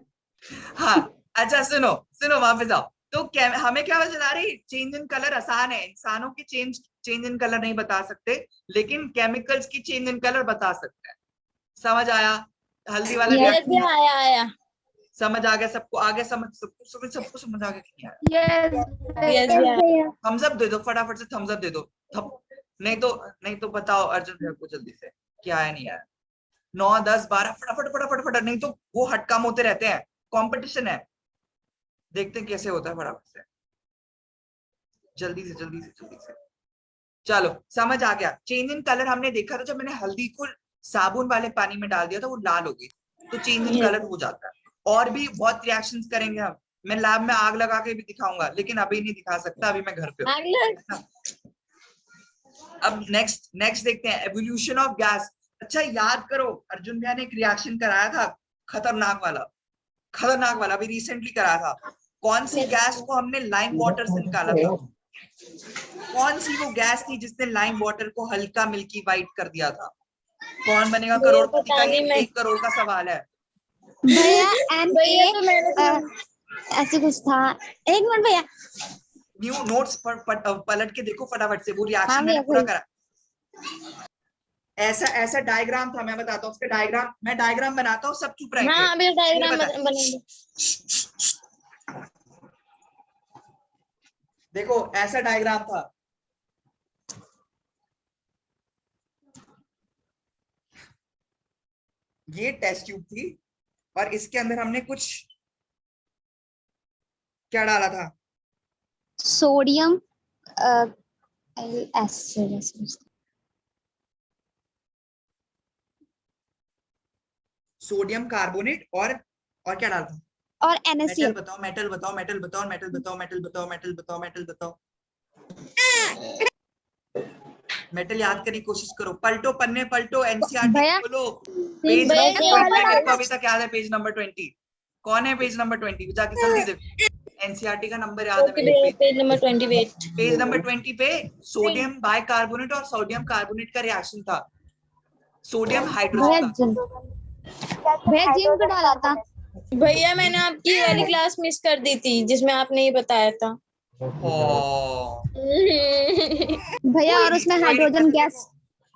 [SPEAKER 2] हाँ अच्छा सुनो सुनो, वापस आओ। तो हमें क्या वजह आ रही? चेंज इन कलर आसान है, इंसानों की चेंज इन कलर नहीं बता सकते, लेकिन केमिकल्स की चेंज इन कलर बता सकते हैं। समझ आया? हल्दी वाला
[SPEAKER 1] यस
[SPEAKER 2] रिएक्शन
[SPEAKER 1] भैया आया आया।
[SPEAKER 2] समझ आ गया सबको? आगे सबको समझ आ गया कि क्या है?
[SPEAKER 1] यस भैया।
[SPEAKER 2] थम्स अप दे दो फटाफट से, थम्स अप दे दो। नहीं तो बताओ अर्जुन भैया को जल्दी से क्या है नहीं है। 9 10 12 फटाफट फटाफट फटाफट, नहीं तो वो हटकाम होते रहते हैं। कंपटीशन है, देखते हैं कैसे होता है फटाफट से, जल्दी से जल्दी से जल्दी से। चलो समझ आ गया। चेंज इन कलर हमने देखा था जब मैंने हल्दी को साबुन वाले पानी में डाल दिया था, वो लाल हो गई, तो चेंज इन कलर हो जाता है। और भी बहुत रिएक्शंस करेंगे हम, मैं लैब में आग लगा के भी दिखाऊंगा, लेकिन अभी नहीं दिखा सकता, अभी मैं घर पे हूँ।
[SPEAKER 1] अगला
[SPEAKER 2] अब नेक्स्ट देखते हैं, एवोल्यूशन ऑफ गैस। अच्छा याद करो अर्जुन भैया ने एक रिएक्शन कराया था खतरनाक वाला अभी रिसेंटली कराया था। कौन सी गैस को हमने लाइम वाटर से निकाला था? कौन सी वो गैस थी जिसने लाइम वाटर को हल्का मिल्की वाइट कर दिया था? कौन बनेगा
[SPEAKER 1] भैया
[SPEAKER 2] करोड़पति का?
[SPEAKER 1] पता
[SPEAKER 2] ये
[SPEAKER 1] नहीं मैं।
[SPEAKER 2] 1 करोड़ का सवाल है।
[SPEAKER 5] भैया
[SPEAKER 1] भैया तो मैंने
[SPEAKER 5] ऐसे कुछ था। एक मिनट भैया।
[SPEAKER 2] न्यू नोट्स पलट के देखो फटाफट से, वो
[SPEAKER 5] हाँ
[SPEAKER 2] रिएक्शन मैंने
[SPEAKER 5] भैया,
[SPEAKER 2] पूरा
[SPEAKER 5] कोई-
[SPEAKER 2] करा। ऐसा डायग्राम था, मैं बताता हूँ उसका डायग्राम। मैं डायग्राम बनाता हूँ, सब चुप रहेंगे।
[SPEAKER 1] हाँ अभी डायग्राम
[SPEAKER 2] मुझे पता है।
[SPEAKER 1] बनेंगे।
[SPEAKER 2] देखो ऐसा डायग्राम था, ये टेस्ट ट्यूब थी, और इसके अंदर हमने कुछ क्या डाला था?
[SPEAKER 5] Sodium acid.
[SPEAKER 2] सोडियम कार्बोनेट और क्या डाला था?
[SPEAKER 5] और
[SPEAKER 2] मेटल
[SPEAKER 5] NaCl।
[SPEAKER 2] बताओ, मेटल बताओ, मेटल बताओ, मेटल बताओ, मेटल बताओ, मेटल बताओ, मेटल बताओ। मेटल याद करने की कोशिश करो, पलटो पन्ने पलटो, एनसीईआरटी
[SPEAKER 5] भैया
[SPEAKER 2] खोलो। पेज
[SPEAKER 1] भैया
[SPEAKER 2] नंबर
[SPEAKER 1] ये
[SPEAKER 2] 20
[SPEAKER 1] वाला
[SPEAKER 2] मेरे को अभी तक याद है, पेज नंबर 20। कौन है पेज नंबर 20? जाके जल्दी देखो, एनसीईआरटी का नंबर याद है मेरे को।
[SPEAKER 1] Page number 28।
[SPEAKER 2] पेज नंबर 20 पे सोडियम बाइकार्बोनेट और सोडियम कार्बोनेट का रिएक्शन था। सोडियम
[SPEAKER 5] भैया
[SPEAKER 2] हाइड्रोजन
[SPEAKER 5] भैया जिंक डाला था।
[SPEAKER 1] भैया मैंने आपकी वाली क्लास मिस कर दी थी जिसमें आपने ये बताया था।
[SPEAKER 5] भैया और उसमें हाइड्रोजन गैस।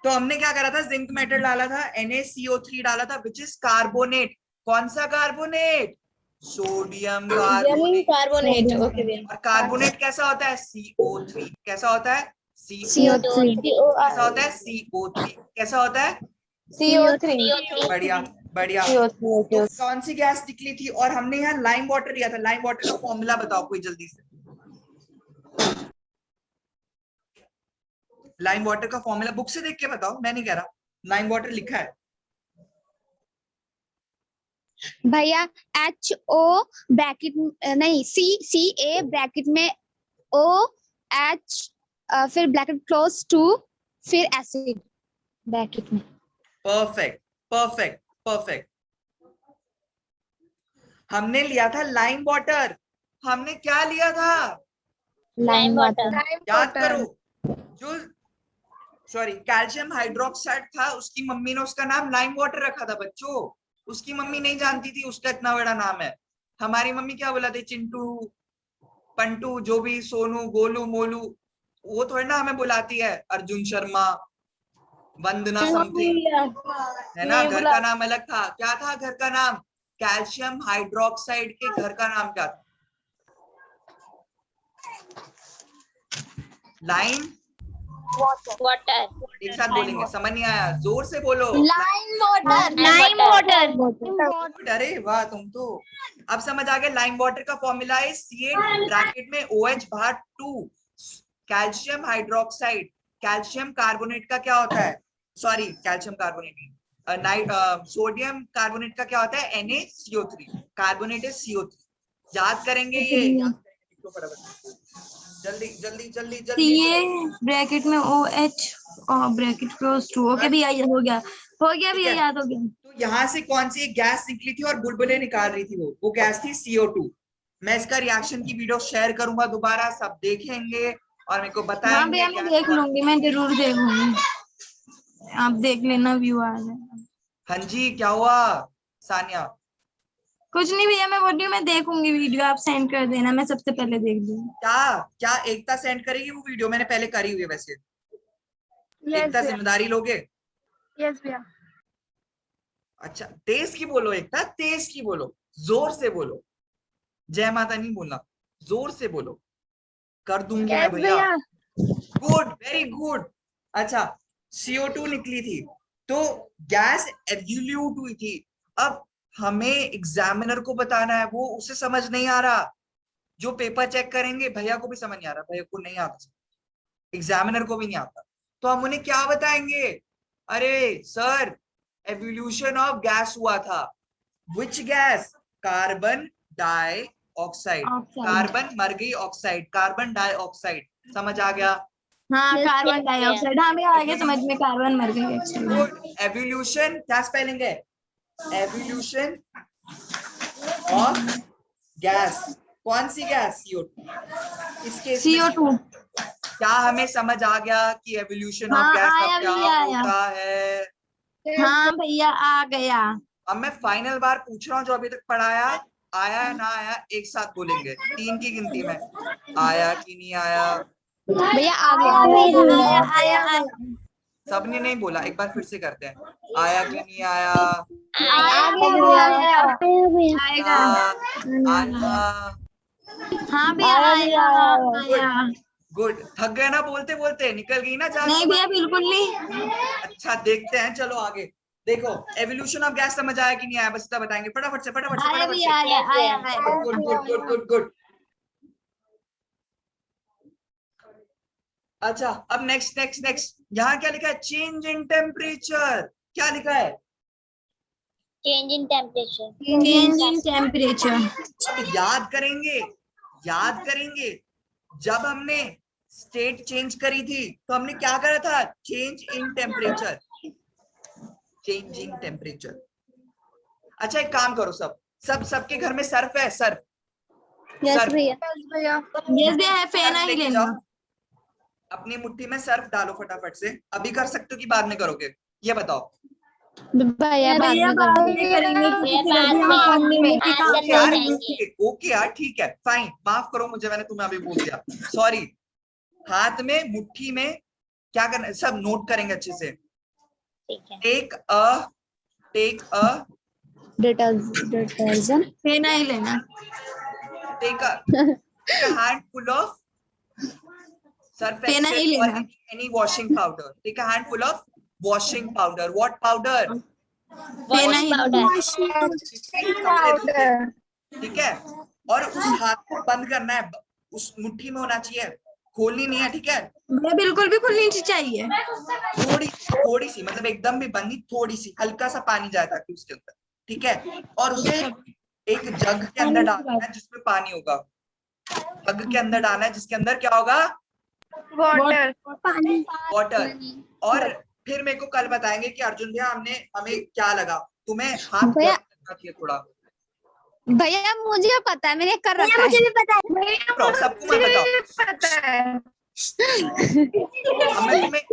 [SPEAKER 2] तो हमने क्या करा था? जिंक मेटल डाला था, NaCO3 डाला था, विच इज कार्बोनेट। कौन सा carbonate? Sodium carbonate.
[SPEAKER 1] Carbonate. Okay भैया।
[SPEAKER 2] और कार्बोनेट कैसा होता है? CO3। कैसा होता है?
[SPEAKER 5] CO3।
[SPEAKER 2] कैसा होता है? CO3। कैसा होता है?
[SPEAKER 1] CO3।
[SPEAKER 2] बढ़िया बढ़िया।
[SPEAKER 1] CO3
[SPEAKER 2] तो कौन सी गैस निकली थी? और हमने यहाँ लाइम वाटर लिया था। लाइम वाटर का फॉर्मूला बताओ कोई जल्दी से। लाइम वाटर का फॉर्मूला बुक से देख के बताओ, मैं नहीं कह रहा, लाइम वाटर लिखा है।
[SPEAKER 5] भैया HO ब्रैकेट नहीं CA ब्रैकेट में OH फिर ब्रैकेट क्लोज टू फिर एसिड ब्रैकेट में।
[SPEAKER 2] Perfect perfect perfect. हमने लिया था लाइम वाटर। हमने क्या लिया था?
[SPEAKER 5] Lime water.
[SPEAKER 2] याद करो, जो सॉरी कैल्शियम हाइड्रोक्साइड था, उसकी मम्मी ने उसका नाम लाइम वाटर रखा था बच्चों। उसकी मम्मी नहीं जानती थी उसका इतना बड़ा नाम है। हमारी मम्मी क्या बुलाती, चिंटू, पंटू, जो भी, सोनू, गोलू, मोलू, वो थोड़ी ना हमें बुलाती है अर्जुन शर्मा, वंदना समथिंग, है ना। घर का नाम अलग था। क्या था घर का नाम? कैल्शियम हाइड्रोक्साइड के घर का नाम क्या था? लाइम
[SPEAKER 4] वाटर,
[SPEAKER 2] एक साथ बोलेंगे, समझ नहीं आया, जोर से बोलो।
[SPEAKER 1] Lime water,
[SPEAKER 4] lime water.
[SPEAKER 2] अरे वाह, तुम तो अब समझ आ गया। लाइम वाटर का फॉर्मूला है C8 ब्रैकेट में OH भाग 2 कैल्शियम हाइड्रोक्साइड। कैल्शियम कार्बोनेट का क्या होता है? Sorry, calcium carbonate sodium carbonate का क्या होता है? NaCO3। कार्बोनेट है CO3। याद करेंगे ये, याद करेंगे। लिखो फटाफट, जल्दी जल्दी जल्दी जल्दी।
[SPEAKER 1] CA ब्रैकेट में OH और ब्रैकेट क्लोज 2। ओके भैया, ये हो गया भैया, याद हो गया।
[SPEAKER 2] तो यहाँ से कौन सी एक गैस निकली थी और बुलबुले निकाल रही थी, वो गैस थी CO2। मैं इसका रिएक्शन की वीडियो शेयर करूंगा दोबारा, सब देखेंगे और मेरे को
[SPEAKER 1] हाँ
[SPEAKER 2] बताएंगे।
[SPEAKER 1] भैया, मैं देख लूंगी, मैं जरूर देखूंगी, आप देख लेना, व्यू आ जाएगा।
[SPEAKER 2] हाँ जी, क्या हुआ सानिया?
[SPEAKER 1] कुछ नहीं भैया, मैं बोल रही हूँ मैं देखूंगी वीडियो, आप सेंड कर देना, मैं सबसे पहले देख लूंगी।
[SPEAKER 2] क्या क्या एकता सेंड करेगी वो वीडियो? मैंने पहले करी हुई है वैसे। एकता जिम्मेदारी लोगे?
[SPEAKER 3] यस भैया।
[SPEAKER 2] अच्छा, तेज की बोलो एकता, तेज की बोलो, जोर से बोलो, जय माता नहीं बोलना, जोर से बोलो। कर दूंगी मैं भैया। Good, very good. अच्छा, CO2 निकली थी तो गैस एवोल्यूट हुई थी। अब हमें एग्जामिनर को बताना है, वो उसे समझ नहीं आ रहा। जो पेपर चेक करेंगे भैया को भी समझ नहीं आ रहा, भैया को नहीं आता, एग्जामिनर को भी नहीं आता, तो हम उन्हें क्या बताएंगे? अरे सर, एवोल्यूशन ऑफ गैस हुआ था। Which gas? Carbon dioxide. Carbon मर गई, ऑक्साइड, कार्बन डाइऑक्साइड। समझ आ गया?
[SPEAKER 1] हाँ, कार्बन डाइऑक्साइड, हाँ भैया आ गया समझ में, कार्बन मर गई एक्चुअली।
[SPEAKER 2] एवोल्यूशन क्या स्पेलिंग है? Evolution of gas. कौन सी गैस? CO2। इस केस में
[SPEAKER 1] CO2।
[SPEAKER 2] क्या हमें समझ आ गया कि एवोल्यूशन ऑफ
[SPEAKER 1] हाँ,
[SPEAKER 2] गैस
[SPEAKER 1] आया
[SPEAKER 2] अब क्या
[SPEAKER 1] भैया, आया।
[SPEAKER 2] होता है?
[SPEAKER 1] हाँ भैया, आ गया।
[SPEAKER 2] अब मैं फाइनल बार पूछ रहा हूँ, जो अभी तक पढ़ाया, आया या ना आया, एक साथ बोलेंगे 3 की गिनती में। आया कि नहीं आया?
[SPEAKER 1] भैया आ गया, आया।
[SPEAKER 2] सबने नहीं बोला, एक बार फिर से करते हैं। आया कि नहीं आया?
[SPEAKER 1] आएगा।
[SPEAKER 2] आया।
[SPEAKER 1] हाँ भैया, आया।
[SPEAKER 2] गुड। थक गए ना बोलते बोलते? निकल गई ना जान?
[SPEAKER 1] नहीं भैया, बिल्कुल नहीं।
[SPEAKER 2] अच्छा, देखते हैं, चलो आगे देखो। एवोल्यूशन ऑफ गैस समझ आया कि नहीं आया? बस इतना बताएंगे, फटाफट से फटाफट से
[SPEAKER 1] आया
[SPEAKER 2] फटाफट
[SPEAKER 1] भैया,
[SPEAKER 2] से।
[SPEAKER 1] आया।
[SPEAKER 2] Good good good good good. अच्छा, अब नेक्स्ट नेक्स्ट नेक्स्ट, यहाँ क्या लिखा है? Change in temperature. क्या लिखा है?
[SPEAKER 4] Change in temperature.
[SPEAKER 1] Change in temperature.
[SPEAKER 2] अब याद करेंगे, याद करेंगे, जब हमने स्टेट चेंज करी थी तो हमने क्या करा था? Change in temperature, changing temperature. अच्छा, एक काम करो, सबके घर में सर्फ है? सर्फ, सर्फ
[SPEAKER 1] यस भैया है, फेना ही
[SPEAKER 2] लेके
[SPEAKER 1] लेना।
[SPEAKER 2] जाओ। अपनी मुट्ठी में सर्फ डालो फटाफट से। अभी कर सकते हो कि बाद में करोगे? ये बताओ।
[SPEAKER 1] भैया बाद में करेंगे, क्योंकि फिर अभी हम फोन में लेके काम
[SPEAKER 2] ओके यार,
[SPEAKER 1] करेंगे।
[SPEAKER 2] ओके यार, ठीक है, फाइन, माफ करो मुझे, मैंने तुम्हें अभी बोल दिया, सॉरी। हाथ में, मुट्ठी में क्या करना है, सब नोट करेंगे अच्छे से।
[SPEAKER 4] ठीक है।
[SPEAKER 2] टेक अ
[SPEAKER 1] डिटर्जेंट, फेना ही लेना।
[SPEAKER 2] take a handful of surf
[SPEAKER 1] Fena ही
[SPEAKER 2] excel or
[SPEAKER 1] लेना।
[SPEAKER 2] any washing powder. Take a handful of washing powder. What powder?
[SPEAKER 1] Fena ही
[SPEAKER 4] पाउडर।
[SPEAKER 2] ठीक है, और उस हाथ को बंद करना है, उस मुट्ठी में होना चाहिए, खोलनी नहीं है, ठीक है?
[SPEAKER 1] भैया बिल्कुल भी खुलनी नहीं चाहिए।
[SPEAKER 2] थोड़ी सी, मतलब एकदम भी बंद नहीं, थोड़ी सी, हल्का सा पानी जाए ताकि उसके अंदर, ठीक है? और उसे एक जग के अंदर डालना है जिसमें पानी होगा। जग के अंदर डालना है जिसके अंदर क्या होगा?
[SPEAKER 3] वाटर।
[SPEAKER 2] वाटर। और फिर मेरे को कल बताएंगे कि अर्जुन भैया हमें क्या लगा। तुम्हें हाथ गर्म रखना चाहिए थोड़ा।
[SPEAKER 1] भैया मुझे पता है, मैंने कर रखा है। मुझे भी पता है।
[SPEAKER 2] सबको मत बताओ। अब मैं तुम्हें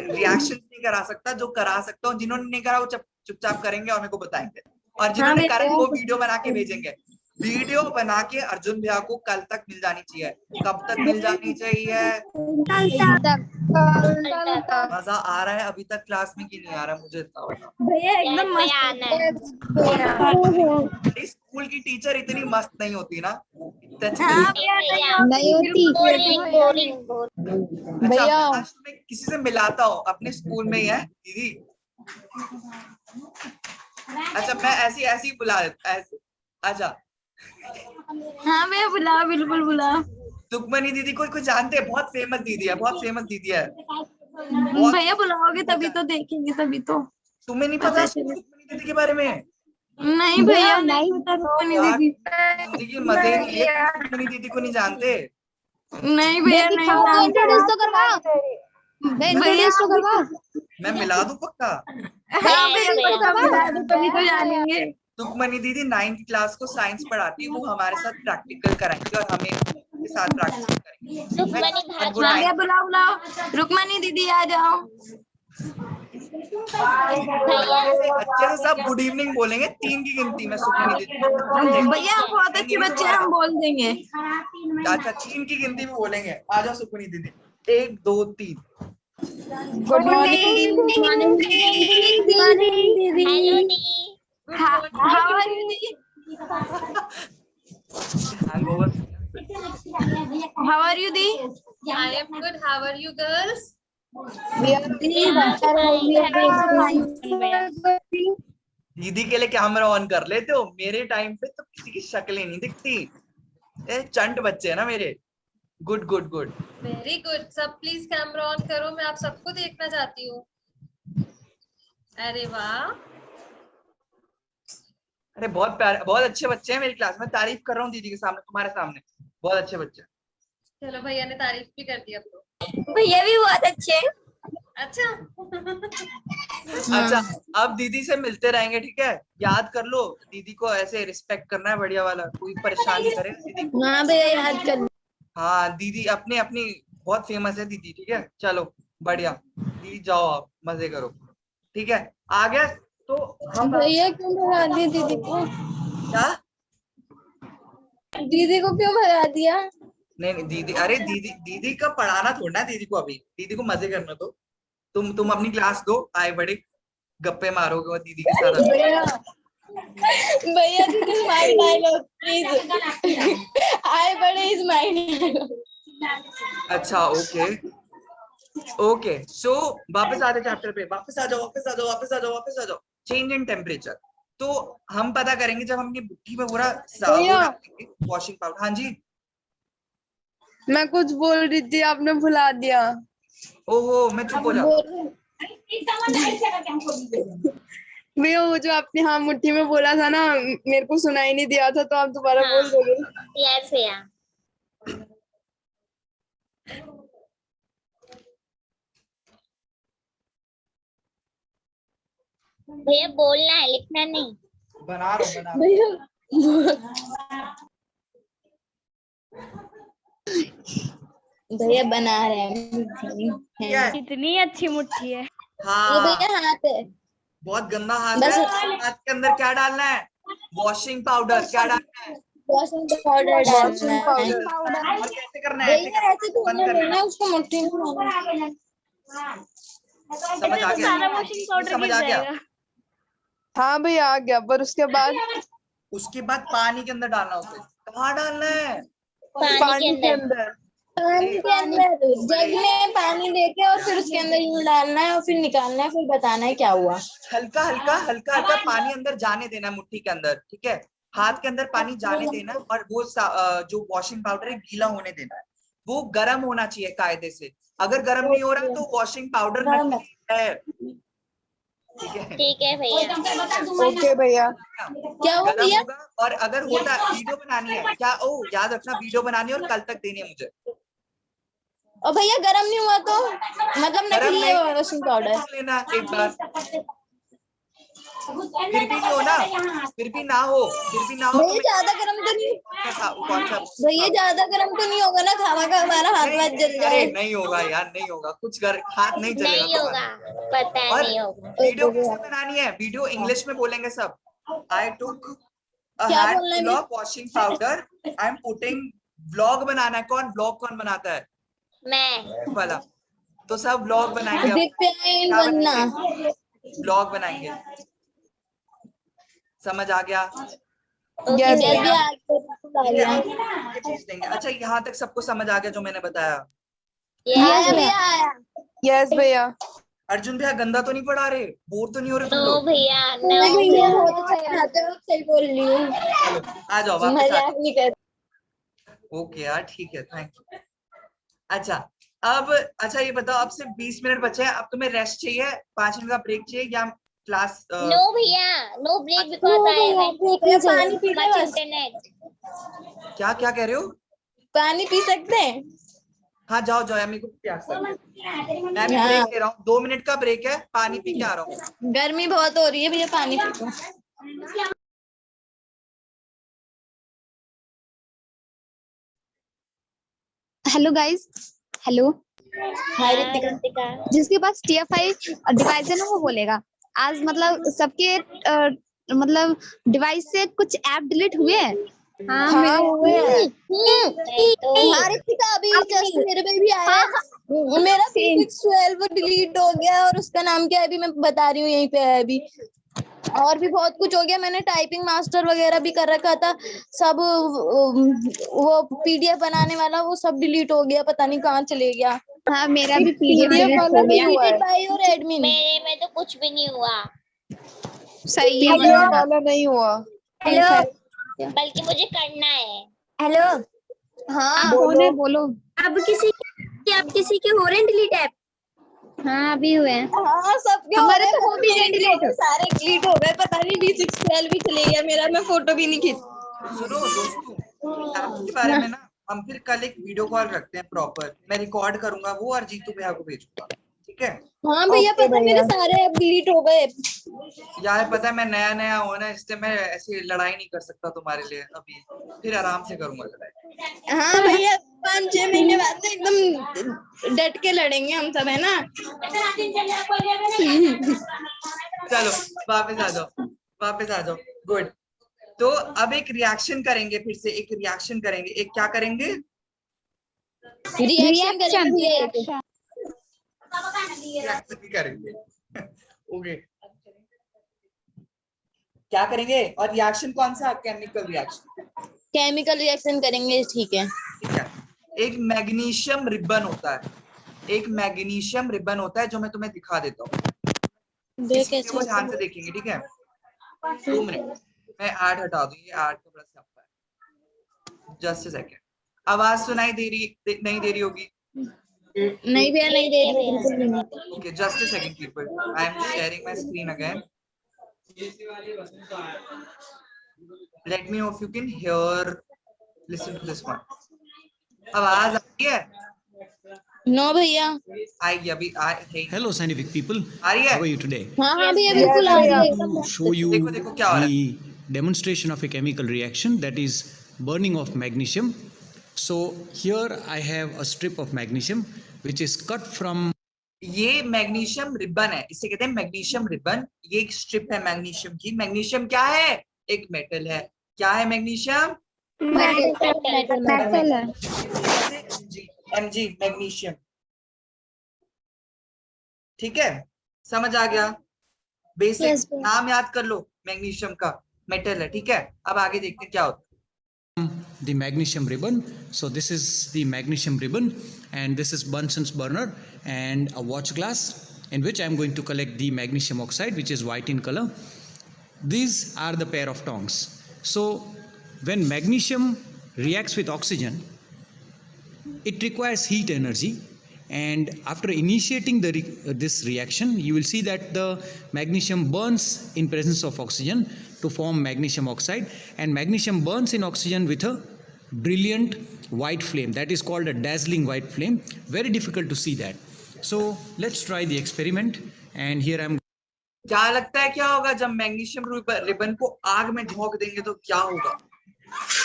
[SPEAKER 2] रिएक्शन नहीं करा सकता, जो करा सकता हूँ, जिन्होंने नहीं करा वो चुपचाप करेंगे और मेरे को बताएंगे। और जिन्होंने करेक्ट वो वीडियो बना के भेजेंगे। वीडियो बना के अर्जुन भैया को कल तक मिल जानी चाहिए। कब तक मिल जानी चाहिए? मजा आ रहा है अभी तक क्लास में कि नहीं आ रहा? मुझे इतना बता।
[SPEAKER 1] भैया एकदम
[SPEAKER 4] भैया आना है।
[SPEAKER 2] स्कूल की टीचर इतनी मस्त नहीं होती ना।
[SPEAKER 5] नहीं होती
[SPEAKER 4] बोरिंग
[SPEAKER 2] अच्छा,
[SPEAKER 5] भैया।
[SPEAKER 2] मैं आज तुम्हें किसी से मिलाता हूँ, अपने स्कूल में ही है दीदी। अच्छा मैं ऐसी ऐसी बुला ऐसे। अच्छा
[SPEAKER 1] हाँ भैया बुला, बिल्कुल बुला।
[SPEAKER 2] सुखमनी दीदी को जानते हैं? बहुत फेमस दीदी है, बहुत फेमस दीदी है।
[SPEAKER 1] भैया बुलाओगे तभी तो देखेंगे, तभी तो।
[SPEAKER 2] तुम्हें नहीं पता सुखमनी दीदी के बारे में?
[SPEAKER 1] नहीं भैया नहीं पता सुखमनी दीदी।
[SPEAKER 2] जिंदगी मजे नहीं लिए, सुखमनी दीदी को नहीं जानते?
[SPEAKER 1] नहीं भैया नहीं जानते।
[SPEAKER 5] इंट्रोड्यूस तो करवा, इंट्रोड्यूस तो करवा।
[SPEAKER 2] मैं मिला दूं पक्का।
[SPEAKER 1] हाँ भैया पक्का बुला दो तभी तो जानेंगे।
[SPEAKER 2] सुखमनी दीदी 9th क्लास को साइंस पढ़ाती है, वो हमारे साथ प्रैक्टिकल कराएंगे और हमें के साथ प्रैक्टिस करेंगे।
[SPEAKER 4] सुखमनी
[SPEAKER 2] वो
[SPEAKER 1] हाँ भैया
[SPEAKER 2] 9th
[SPEAKER 1] बुलाओ बुलाओ, रुक्मणी दीदी आ जाओ।
[SPEAKER 2] से अच्छे से सब गुड इवनिंग बोलेंगे 3 की गिनती में। सुखमनी दीदी
[SPEAKER 1] भैया हम बहुत अच्छे बच्चे हैं, हम बोल देंगे।
[SPEAKER 2] अच्छा 3 की गिनती में बोलेंगे। आ जाओ सुखमनी दीदी, 1 2 3।
[SPEAKER 5] गुड मॉर्निंग दीदी।
[SPEAKER 4] हेलो दी।
[SPEAKER 1] हाउ आर यू दी?
[SPEAKER 2] हैंगओवर।
[SPEAKER 1] हाउ आर यू दी?
[SPEAKER 7] I am good. How are you girls?
[SPEAKER 2] दीदी के लिए कैमरा ऑन कर लेते हो? मेरे टाइम पे तो किसी की शक्ल ही नहीं दिखती। चंट बच्चे है ना मेरे। Good good good.
[SPEAKER 7] Very good. सब प्लीज कैमरा ऑन करो, मैं आप सबको देखना चाहती हूँ। अरे वाह,
[SPEAKER 2] अरे बहुत प्यारे, बहुत अच्छे बच्चे हैं मेरी क्लास में। तारीफ कर रहा हूँ दीदी के सामने, तुम्हारे सामने। बहुत अच्छे बच्चे।
[SPEAKER 7] चलो भैया ने तारीफ भी कर दी अब तो।
[SPEAKER 1] भैया भी बहुत अच्छे।
[SPEAKER 7] अच्छा
[SPEAKER 2] अच्छा अब दीदी से मिलते रहेंगे, ठीक है? याद कर लो दीदी को, ऐसे रिस्पेक्ट करना है बढ़िया वाला। कोई परेशान नहीं करे दीदी को।
[SPEAKER 1] हाँ भैया याद कर।
[SPEAKER 2] हाँ दीदी अपनी अपनी बहुत फेमस है दीदी, ठीक है? चलो बढ़िया दीदी, जाओ आप मजे करो, ठीक है? आ गया तो हम
[SPEAKER 5] भैया क्यों भगा दिया दीदी को?
[SPEAKER 2] क्या?
[SPEAKER 5] दीदी को क्यों भगा दिया?
[SPEAKER 2] नहीं दीदी, अरे दीदी का पढ़ाना थोड़ा ना दीदी को, अभी दीदी को मजे करना। तो तुम अपनी क्लास दो, आए बड़े गप्पे मारोगे और दीदी के साथ।
[SPEAKER 5] भैया this is my dialogue please. I बड़े इज माय डायलॉग।
[SPEAKER 2] अच्छा ओके ओके। सो वापस आ जाओ चैप्टर पे, वापस आ जाओ वापस आ जाओ वापस आ जाओ वापस आ जाओ। चेंज इन टेम्परेचर तो हम पता करेंगे जब हमने बुट्टी में पूरा वॉशिंग पाउडर। हाँ जी
[SPEAKER 5] मैं कुछ बोल रही थी, आपने भुला दिया।
[SPEAKER 2] ओहो मैं चुप हो जाता।
[SPEAKER 5] भैया वो जो आपने हाँ मुट्ठी में बोला था ना, मेरे को सुनाई नहीं दिया था, तो आप दोबारा बोल दोगे?
[SPEAKER 4] यस भैया। भैया बोलना है, लिखना नहीं।
[SPEAKER 2] बना रहा हूँ
[SPEAKER 1] भैया बना रहे हैं।
[SPEAKER 3] कितनी अच्छी मुट्ठी है।
[SPEAKER 2] हाँ
[SPEAKER 1] भैया हाथ है।
[SPEAKER 2] बहुत गंदा हाथ है। हाथ के अंदर क्या डालना है? Washing powder. क्या डालना है?
[SPEAKER 1] वॉशिंग पाउडर डालना है।
[SPEAKER 2] और कैसे करना है?
[SPEAKER 1] भैया ऐसे धोना लेना, उसको मुट्ठी में डालना।
[SPEAKER 2] समझ आ गया?
[SPEAKER 3] वॉशिंग पाउडर
[SPEAKER 2] समझ
[SPEAKER 3] गिर
[SPEAKER 2] आ गया?
[SPEAKER 3] जाएगा।
[SPEAKER 5] हाँ भैया आ गया, पर उसके बाद
[SPEAKER 2] उसके बाद पानी के अंदर डालना। उसे कहाँ डालना है?
[SPEAKER 4] पानी के अंदर।
[SPEAKER 1] पानी के अंदर जग में पानी लेके और फिर उसके अंदर यूं डालना है और फिर निकालना है, फिर बताना है क्या हुआ।
[SPEAKER 2] हल्का हल्का हल्का हल्का पानी अंदर जाने देना मुट्ठी के अंदर, ठीक है? हाथ के अंदर पानी जाने देना और वो जो वॉशिंग पाउडर है गीला होने देना है। वो गर्म होना चाहिए कायदे से। अगर गर्म नहीं हो रहा तो वॉशिंग पाउडर नकली है,
[SPEAKER 4] ठीक है भैया।
[SPEAKER 5] ओके भैया।
[SPEAKER 1] क्या हुआ
[SPEAKER 2] गर्म
[SPEAKER 1] भैया?
[SPEAKER 2] होगा। और अगर होता वीडियो बनानी है क्या? ओ याद रखना वीडियो बनानी है और कल तक देनी है मुझे।
[SPEAKER 1] और भैया गरम नहीं हुआ तो मतलब नकली है वॉशिंग पाउडर।
[SPEAKER 2] लेना एक बार, फिर भी नहीं हो ना, फिर भी ना हो
[SPEAKER 1] भैया ज्यादा गरम तो नहीं,
[SPEAKER 2] कौन सा
[SPEAKER 1] भैया ज्यादा गरम तो नहीं होगा ना, खावा का हमारा हाथ वाथ जल जाए।
[SPEAKER 2] अरे नहीं होगा यार, नहीं होगा कुछ हाथ नहीं चलेगा
[SPEAKER 4] नहीं होगा, पता
[SPEAKER 2] और
[SPEAKER 4] नहीं होगा।
[SPEAKER 2] वीडियो कैसे बनानी है? वीडियो इंग्लिश में बोलेंगे सब। I took a
[SPEAKER 1] क्या बोलना है
[SPEAKER 2] handful of washing powder. I'm putting vlog बनाना है. vlog कौन बनाता है?
[SPEAKER 4] मैं
[SPEAKER 2] वाला. तो सब vlog बनाएंगे.
[SPEAKER 1] दिव्यांग
[SPEAKER 2] क्या
[SPEAKER 1] बनना।
[SPEAKER 2] बनाएंगे? vlog बनाएंगे. समझ आ गया?
[SPEAKER 4] ओके
[SPEAKER 1] जब भी
[SPEAKER 4] भैया।
[SPEAKER 1] आगे
[SPEAKER 2] ठीक है, ये चीज देंगे. अच्छा, यहाँ तक सबको समझ आ गया जो मैंने बताया?
[SPEAKER 4] यस
[SPEAKER 1] भैया आया।
[SPEAKER 5] यस भैया।
[SPEAKER 2] अर्जुन भैया गंदा तो नहीं पढ़ा रहे? बोर तो नहीं हो रहे तुम
[SPEAKER 4] नो
[SPEAKER 2] लोग?
[SPEAKER 4] भैया,
[SPEAKER 1] नहीं
[SPEAKER 4] नो
[SPEAKER 1] भैया
[SPEAKER 4] भैया।
[SPEAKER 1] बहुत अच्छा पढ़ाते हो, सही बोल रही हूँ।
[SPEAKER 2] चलो आ जाओ वापस आ
[SPEAKER 1] मजाक नहीं कर।
[SPEAKER 2] जाओ. ओके यार, ठीक है, थैंक यू. अच्छा, अब अच्छा ये बताओ, अब सिर्फ 20 मिनट बचे हैं. अब तुम्हें रेस्ट चाहिए, 5 मिनट का ब्रेक चाहिए या क्लास?
[SPEAKER 4] नो भैया, नो ब्रेक बिकॉज आई
[SPEAKER 1] भैया पानी पी ले
[SPEAKER 4] मच
[SPEAKER 1] बस।
[SPEAKER 4] इंटरनेट।
[SPEAKER 2] क्या क्या कह रहे हो?
[SPEAKER 1] पानी पी सकते हैं?
[SPEAKER 2] हाँ जाओ जाओ, अम्मी को प्यास लगी है. मैं भी ब्रेक ले रहा हूँ, 2 मिनट का ब्रेक है, पानी पी के आ रहा हूँ.
[SPEAKER 1] गर्मी बहुत हो रही है भैया, पानी पी लो।
[SPEAKER 8] Hello guys. हेलो.
[SPEAKER 1] हाय
[SPEAKER 4] हाँ,
[SPEAKER 1] रितिका।
[SPEAKER 4] रितिका।
[SPEAKER 8] जिसके पास TF5 डिवाइस है ना वो बोलेगा. आज मतलब सबके मतलब डिवाइस से कुछ ऐप डिलीट हुए हैं.
[SPEAKER 5] हाँ हुए हैं.
[SPEAKER 4] नहीं तो
[SPEAKER 1] हाँ रितिका, अभी जस्ट मेरे में भी आया है। मेरा P612 डिलीट हो गया और उसका नाम क्या है अभी मैं बता रही हूँ, यहीं पे है अभी। और भी बहुत कुछ हो गया, मैंने टाइपिंग मास्टर वगैरह भी कर रखा था सब, वो PDF बनाने वाला वो सब डिलीट हो गया, पता नहीं कहाँ चले गया।
[SPEAKER 8] हाँ मेरा भी
[SPEAKER 5] PDF
[SPEAKER 8] PDF
[SPEAKER 5] वाला
[SPEAKER 8] हो
[SPEAKER 5] नहीं
[SPEAKER 8] गया.
[SPEAKER 5] हुआ है.
[SPEAKER 1] Deleted by your admin.
[SPEAKER 4] मेरे में तो कुछ भी नहीं हुआ,
[SPEAKER 8] सही है.
[SPEAKER 5] PDF वाला नहीं हुआ.
[SPEAKER 3] हेलो
[SPEAKER 4] बल्कि मुझे करना है।
[SPEAKER 3] हेलो,
[SPEAKER 1] हाँ
[SPEAKER 8] कौन है बोलो.
[SPEAKER 3] अब किसी के हो रहे हैं डिलीट ऐप?
[SPEAKER 8] हाँ अभी हुए हैं.
[SPEAKER 1] हाँ सबके हो
[SPEAKER 8] हमारे
[SPEAKER 1] गए,
[SPEAKER 8] तो हो भी गए डिलीट.
[SPEAKER 1] सारे डिलीट हो गए, पता नहीं P612 भी चले गया मेरा, मैं फोटो भी नहीं खींच।
[SPEAKER 2] सुनो दोस्तों, ऐप के बारे में ना हम फिर कल एक वीडियो कॉल रखते हैं प्रॉपर. मैं रिकॉर्ड करूंगा वो और जीतू भैया को भेजूंगा, ठीक है?
[SPEAKER 1] हाँ भैया
[SPEAKER 5] ओके
[SPEAKER 1] पता है, मेरे
[SPEAKER 5] भैया.
[SPEAKER 1] सारे ऐप डिलीट हो गए।
[SPEAKER 2] यार पता है मैं नया नया हूँ ना, इससे मैं ऐसी लड़ाई नहीं कर सकता तुम्हारे लिए अभी. फिर आराम से करूंगा लड़ाई.
[SPEAKER 1] हाँ भैया 5-6 महीने बाद तो एकदम डट के लड़ेंगे हम सब, है ना?
[SPEAKER 2] चलो वापस आ जाओ, वापस आ जाओ. गुड. तो अब एक रिएक्शन करेंगे, फिर से एक रिएक्शन करेंगे. एक क्या करेंगे?
[SPEAKER 1] रिएक्शन करेंगे।
[SPEAKER 2] रिएक्शन भी करेंगे. ओके, क्या करेंगे? और रिएक्शन कौन सा? Chemical reaction.
[SPEAKER 1] केमिकल रिएक्शन करेंगे, ठीक है।
[SPEAKER 2] ठीक है. एक मैग्नीशियम रिबन होता है, एक मैग्नीशियम रिबन होता है जो मैं तुम्हें दिखा देता हूँ. इस वीडियो को ध्यान से देखेंगे, ठीक है? 2 मिनट मैं ऐड हटा दूं, ये ऐड का बड़ा स्यापा है. Just a second. आवाज सुनाई दे रही नहीं दे रही होगी?
[SPEAKER 1] नहीं भैया नहीं दे रही, बिल्कुल भी नहीं।
[SPEAKER 2] Okay, just a second, people. I am sharing my screen again. Let me know if you can hear. Listen to this one. आवाज आ रही है?
[SPEAKER 1] नो भैया।
[SPEAKER 2] आएगी अभी.
[SPEAKER 9] Hello scientific people,
[SPEAKER 2] आ रही
[SPEAKER 9] how are
[SPEAKER 2] है?
[SPEAKER 9] you today?
[SPEAKER 1] हाँ हाँ भैया बिल्कुल आ रही है।
[SPEAKER 9] To show you
[SPEAKER 2] देखो देखो क्या हो रहा है.
[SPEAKER 9] the demonstration of a chemical reaction, that is burning of magnesium. So here I have a strip of magnesium which is cut from.
[SPEAKER 2] ये मैग्नीशियम रिबन है, इसे कहते हैं मैग्नीशियम रिबन. ये एक स्ट्रिप है मैग्नीशियम की. मैग्नीशियम क्या है? एक मेटल है. क्या है मैग्नीशियम?
[SPEAKER 8] मेटल है.
[SPEAKER 2] Mg magnesium. ठीक है, समझ आ गया? बेसिक नाम याद कर लो मैग्नीशियम का. मेटल है, ठीक है? अब आगे देखते हैं क्या होता है.
[SPEAKER 9] The magnesium ribbon. So this is the magnesium ribbon and this is Bunsen's burner and a watch glass in which I am going to collect the magnesium oxide, which is white in color. These are the pair of tongs. So when magnesium reacts with oxygen, it requires heat energy, and after initiating this reaction you will see that the magnesium burns in presence of oxygen to form magnesium oxide, and magnesium burns in oxygen with a brilliant white flame that is called a dazzling white flame. Very difficult to see that. So let's try the experiment, and here I am.
[SPEAKER 2] क्या लगता है क्या होगा जब magnesium ribbon को आग में झोंक देंगे तो क्या होगा?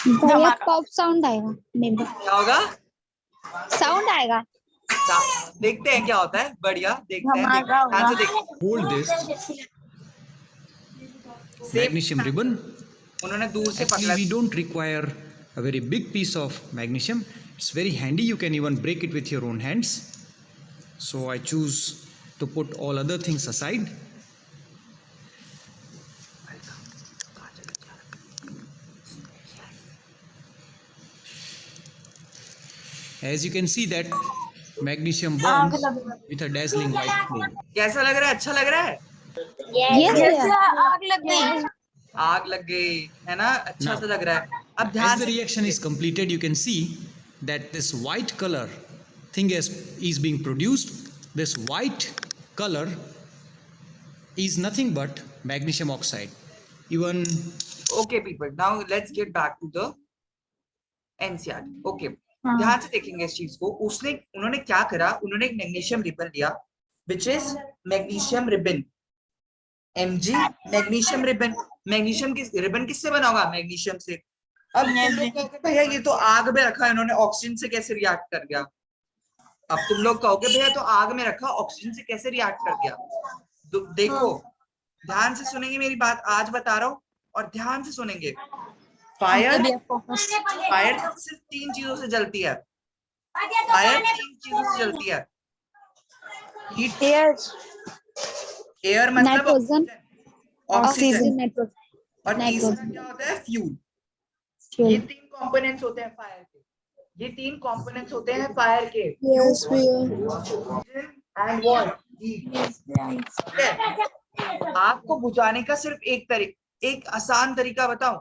[SPEAKER 8] भैया पॉप साउंड आएगा.
[SPEAKER 2] क्या होगा?
[SPEAKER 8] साउंड आएगा.
[SPEAKER 2] देखते हैं क्या होता है. बढ़िया, देखते हैं. ध्यान से देखते हैं.
[SPEAKER 9] Hold this magnesium ribbon.
[SPEAKER 2] उन्होंने दूर से
[SPEAKER 9] Actually,
[SPEAKER 2] पकड़ा।
[SPEAKER 9] we don't require a very big piece of magnesium. It's very handy. You can even break it with your own hands. So I choose to put all other things aside. As you can see that magnesium burns with a dazzling white flame.
[SPEAKER 2] कैसा लग रहा है? अच्छा लग रहा है?
[SPEAKER 4] Yes.
[SPEAKER 1] आग लग गई।
[SPEAKER 2] आग लग गई है ना? अच्छा
[SPEAKER 9] Now,
[SPEAKER 2] सा लग रहा है। अब
[SPEAKER 9] as
[SPEAKER 2] ध्यान
[SPEAKER 9] the
[SPEAKER 2] से
[SPEAKER 9] reaction is completed, you can see that this white color thing is being produced. This white color is nothing but magnesium oxide. Even
[SPEAKER 2] Okay people, now let's get back to the NCERT. Okay, ध्यान से देखेंगे इस चीज को। उन्होंने क्या करा, उन्होंने एक मैग्नीशियम रिबन लिया which is magnesium ribbon, Mg magnesium ribbon. Magnesium की रिबन किससे बना होगा? मैग्नीशियम से। अब तुम लोग कहोगे भैया ये तो आग में रखा है इन्होंने, ऑक्सीजन से कैसे रिएक्ट कर गया? अब तुम लोग कहोगे भैया तो आग में रखा, ऑक्सीजन से कैसे रिएक्ट कर गया? देखो ध्यान से सुनेंगे मेरी बात, आज बता रहा हूँ और ध्यान से सुनेंगे। फायर सिर्फ 3 चीजों से जलती है। फायर 3 चीजों से जलती है। हीट, एयर मतलब
[SPEAKER 8] नाइट्रोजन,
[SPEAKER 2] ऑक्सीजन,
[SPEAKER 8] नाइट्रोजन,
[SPEAKER 2] और तीसरा क्या होता है? फ्यूल। ये 3 कंपोनेंट्स होते हैं फायर के। ये 3 कंपोनेंट्स होते हैं फायर के, ऑक्सीजन एंड व्हाट? हीट। आग को बुझाने का सिर्फ एक आसान तरीका बताऊं,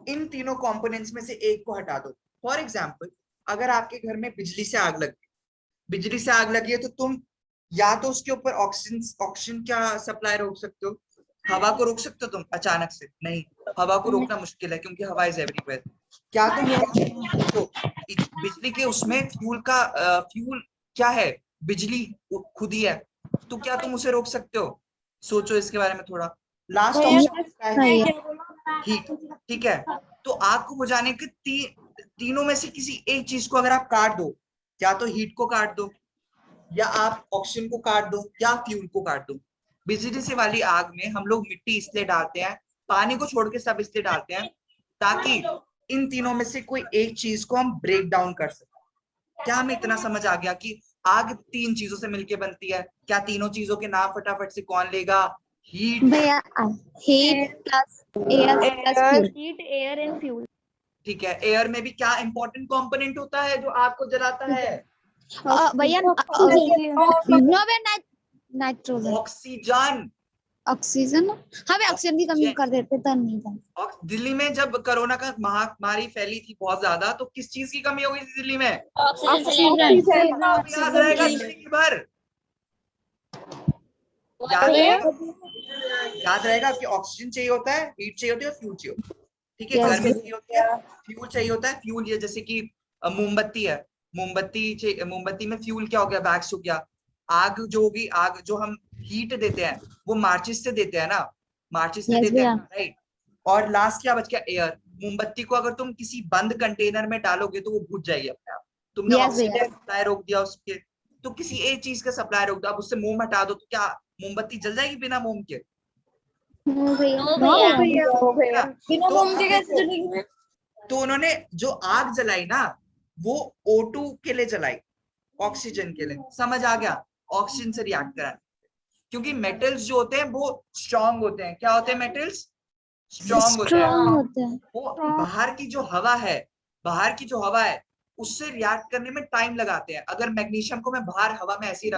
[SPEAKER 2] इन तीनों कंपोनेंट्स में से एक को हटा दो। फॉर एग्जांपल, अगर आपके घर में बिजली से आग लगी है तो तुम या तो उसके ऊपर ऑक्सीजन क्या सप्लाई रोक सकते हो, हवा को रोक सकते हो तुम अचानक से? नहीं, हवा को रोकना मुश्किल है क्योंकि हवा इज एवरीवेयर। क्या तुम तो बिजली के उसमें फ्यूल क्या है? बिजली खुद ही है, तो क्या तुम उसे रोक सकते हो? सोचो इसके बारे में थोड़ा। लास्ट ऑप्शन है हीट, ठीक है? तो आग को बुझाने के तीनों में से किसी एक चीज को अगर आप काट दो, या तो हीट को काट दो, या आप ऑक्सीजन को काट दो, या फ्यूल को काट दो। बिजली से वाली आग में हम लोग मिट्टी इसलिए डालते हैं, पानी को छोड़ के सब इसलिए डालते हैं ताकि इन तीनों में से कोई एक चीज को हम ब्रेक डाउन कर सकें। क्या हमें इतना समझ आ गया कि आग 3 चीजों से मिलकर बनती है? क्या तीनों चीजों के नाम फटाफट से कौन लेगा? Heat
[SPEAKER 8] plus air,
[SPEAKER 3] Heat, air, and fuel.
[SPEAKER 2] ठीक है। एयर में भी क्या इंपॉर्टेंट कंपोनेंट होता है जो आग को जलाता है?
[SPEAKER 8] भैया नाइट्रोजन,
[SPEAKER 2] ऑक्सीजन।
[SPEAKER 8] ऑक्सीजन। हाँ भाई, ऑक्सीजन की कमी कर देते तो नहीं था।
[SPEAKER 2] और दिल्ली में जब कोरोना का महामारी फैली थी बहुत ज्यादा, तो किस चीज की कमी हो गई थी दिल्ली में?
[SPEAKER 4] ऑक्सीजन
[SPEAKER 2] याद रहेगा जिंदगी भर, याद रहेगा कि ऑक्सीजन चाहिए होता है, हीट चाहिए होती है और फ्यूल चाहिए होता है। ठीक है, गर्मी चाहिए होती है, फ्यूल चाहिए होता है। फ्यूल ये जैसे कि मोमबत्ती है, मोमबत्ती में फ्यूल क्या हो गया? वैक्स हो गया। आग जो होगी, आग जो हम हीट देते हैं वो माचिस से देते हैं ना, माचिस से देते हैं, राइट? और लास्ट क्या बच गया? एयर। मोमबत्ती को अगर तुम किसी बंद कंटेनर में डालोगे तो वो बुझ जाएगी अपने आप। तुमने ऑक्सीजन सप्लाई रोक दिया उसके, तो किसी एक चीज का सप्लाई रोक दो। अब उससे मोम हटा दो तो क्या मोमबत्ती जल जाएगी बिना मोम के?
[SPEAKER 1] बिना मोम के कैसे जलेगी?
[SPEAKER 2] तो उन्होंने जो आग जलाई ना, वो O2 के लिए जलाई, ऑक्सीजन के लिए। समझ आ गया? ऑक्सीजन से रिएक्ट करा, क्योंकि मेटल्स जो होते हैं वो स्ट्रॉन्ग होते हैं। क्या होते हैं? मेटल्स स्ट्रॉन्ग होते हैं। वो बाहर की जो हवा है उससे रिएक्ट करने में टाइम लगाते हैं। अगर मैग्नीशियम को मैं बाहर हवा में ऐसे ही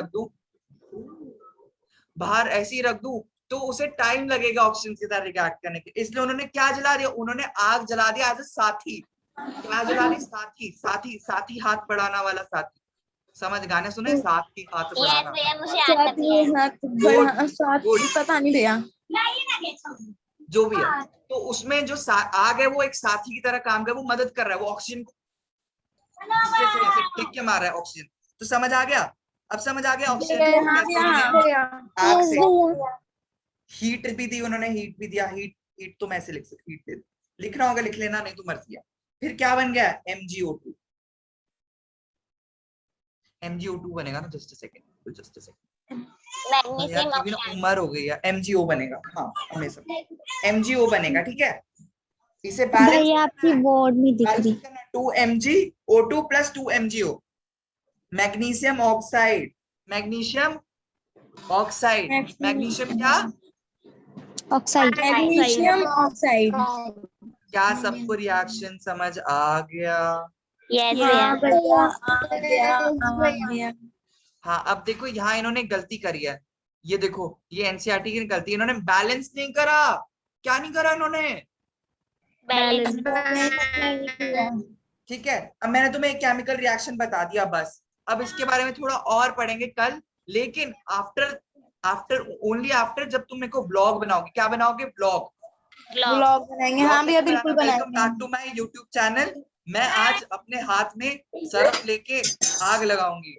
[SPEAKER 2] रख दूं तो उसे टाइम लगेगा ऑक्सीजन के साथ रिएक्ट करने के। इसलिए उन्होंने क्या जला दिया? उन्होंने आग जला दिया एज अ साथी। क्या जला दी? साथी हाथ बढ़ाना वाला साथी। समझ, गाने सुने? साथी हाथ बढ़ाना।
[SPEAKER 4] मुझे आता है।
[SPEAKER 1] पता नहीं भैया,
[SPEAKER 2] जो भी है, तो उसमें जो आग है वो एक साथी की तरह काम कर, वो मदद कर रहा है, वो ऑक्सीजन को ऐसे टिक के मार रहा है ऑक्सीजन। तो समझ आ गया? अब समझ आ गया ऑक्सीजन आग से। हीट भी दी उन्होंने, हीट भी दिया। हीट तो मैं ऐसे लिख सकती, हीट लिखना होगा लिख लेना, नहीं तो मर्जी है। फिर क्या बन गया? MgO2। MgO2 बनेगा ना, जस्ट अ सेकंड। यार की भी ना उम्र हो गई है, MgO बनेगा। हाँ हमेशा MgO बनेगा, ठीक है। इसे बैलेंस
[SPEAKER 8] भैया आपकी बोर्ड में दिख रही।
[SPEAKER 3] 2 MgO2 plus 2 MgO,
[SPEAKER 2] magnesium oxide, magnesium oxide, magnesium क्या?
[SPEAKER 8] ऑक्साइड।
[SPEAKER 5] Magnesium oxide.
[SPEAKER 2] क्या सबको रिएक्शन समझ आ गया?
[SPEAKER 4] Yes,
[SPEAKER 5] हाँ
[SPEAKER 4] भैया।
[SPEAKER 5] भैया आ गया।
[SPEAKER 2] हाँ अब देखो यहाँ इन्होंने गलती करी है, ये देखो ये एनसीईआरटी की गलती, इन्होंने बैलेंस नहीं करा। क्या नहीं करा इन्होंने?
[SPEAKER 4] बैलेंस।
[SPEAKER 2] ठीक है, अब मैंने तुम्हें एक केमिकल रिएक्शन बता दिया बस। अब इसके बारे में थोड़ा और पढ़ेंगे कल, लेकिन आफ्टर ओनली आफ्टर जब तुम मेरे को ब्लॉग बनाओगे। क्या बनाओगे? ब्लॉग।
[SPEAKER 1] ब्लॉग बनाएंगे। हाँ भैया बिल्कुल
[SPEAKER 2] वेलकम
[SPEAKER 1] बनाएंगे।
[SPEAKER 2] Back to my YouTube channel. मैं आज अपने हाथ में सरफ लेके आग लगाऊंगी,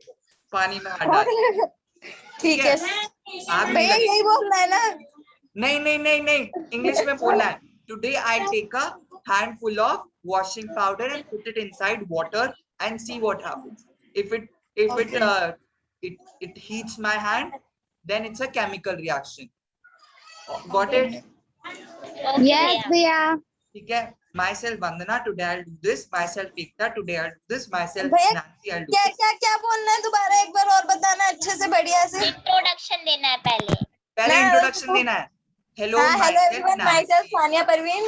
[SPEAKER 2] पानी में हाथ डाल।
[SPEAKER 1] ठीक है
[SPEAKER 2] आग नहीं
[SPEAKER 1] भैया,
[SPEAKER 2] लगेगी।
[SPEAKER 1] यही बोलना है ना?
[SPEAKER 2] नहीं नहीं नहीं नहीं, इंग्लिश में बोलना है। Today I take a handful of washing powder and put it inside water and see what happens. If it heats my hand, then it's a chemical reaction. Got it?
[SPEAKER 8] Yes भैया।
[SPEAKER 2] ठीक है। Myself Vandana, today I'll do this. Myself Ekta, today I'll do this. Myself
[SPEAKER 1] भैया
[SPEAKER 2] Nancy, I'll do
[SPEAKER 1] क्या
[SPEAKER 2] this.
[SPEAKER 1] क्या क्या बोलना है? दोबारा एक बार और बताना अच्छे से, बढ़िया से।
[SPEAKER 4] इंट्रोडक्शन देना है पहले।
[SPEAKER 2] पहले
[SPEAKER 1] मैं
[SPEAKER 2] इंट्रोडक्शन देना है। हेलो
[SPEAKER 1] हाँ, hello
[SPEAKER 2] myself
[SPEAKER 1] everyone, myself
[SPEAKER 2] Nancy.
[SPEAKER 1] Saniya Parveen,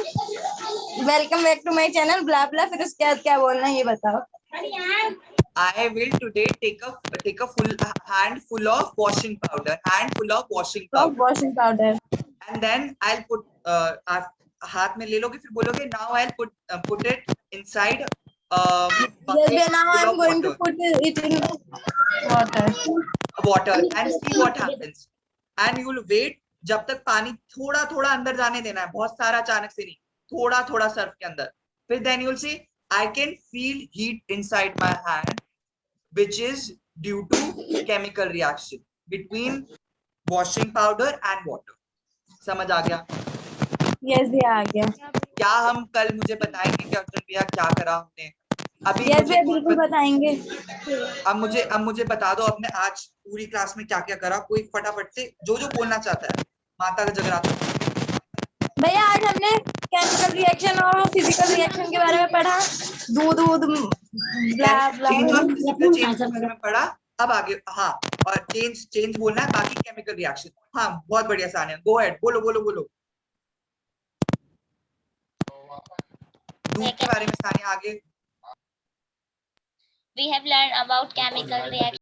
[SPEAKER 1] welcome back to my channel, blah blah. फिर उसके बाद क्या बोलना है ये बताओ।
[SPEAKER 2] I will today take a full handful of washing powder. Handful of washing powder.
[SPEAKER 1] Washing powder.
[SPEAKER 2] And then I'll put हाथ में ले लोगे, फिर बोलोगे now I'll put it inside bucket
[SPEAKER 1] now
[SPEAKER 2] full
[SPEAKER 1] I'm
[SPEAKER 2] of
[SPEAKER 1] going to
[SPEAKER 2] water.
[SPEAKER 1] put it in
[SPEAKER 2] Water and see what happens. And you will wait जब तक पानी थोड़ा थोड़ा अंदर जाने देना है, बहुत सारा अचानक से नहीं, थोड़ा थोड़ा सर्फ के अंदर। फिर then you'll see I can feel heat inside my hand, which is due to chemical reaction between washing powder and water. समझ आ गया?
[SPEAKER 1] यस भैया आ गया।
[SPEAKER 2] क्या हम कल मुझे बताएंगे कि अर्जुन भैया क्या करा हमने? अभी
[SPEAKER 1] यस
[SPEAKER 2] मुझे
[SPEAKER 1] भैया बिल्कुल बताएंगे।
[SPEAKER 2] अब मुझे बता दो आपने आज पूरी क्लास में क्या क्या करा। कोई फटाफट से जो जो बोलना चाहता है। माता का जगराता।
[SPEAKER 1] भैया आज हमने केमिकल रिएक्शन और फिजिकल रिएक्शन के बारे में पढ़ा। दूध ब्ला ब्ला।
[SPEAKER 2] चेंज के बारे में पढ़ा। अब आगे हाँ, और चेंज बोलना है, बाकी केमिकल रिएक्शन। हाँ बहुत बढ़िया सानिया, गो अहेड, बोलो बोलो बोलो। दूध के बारे में सानिया आगे।
[SPEAKER 4] We have learned about chemical reaction.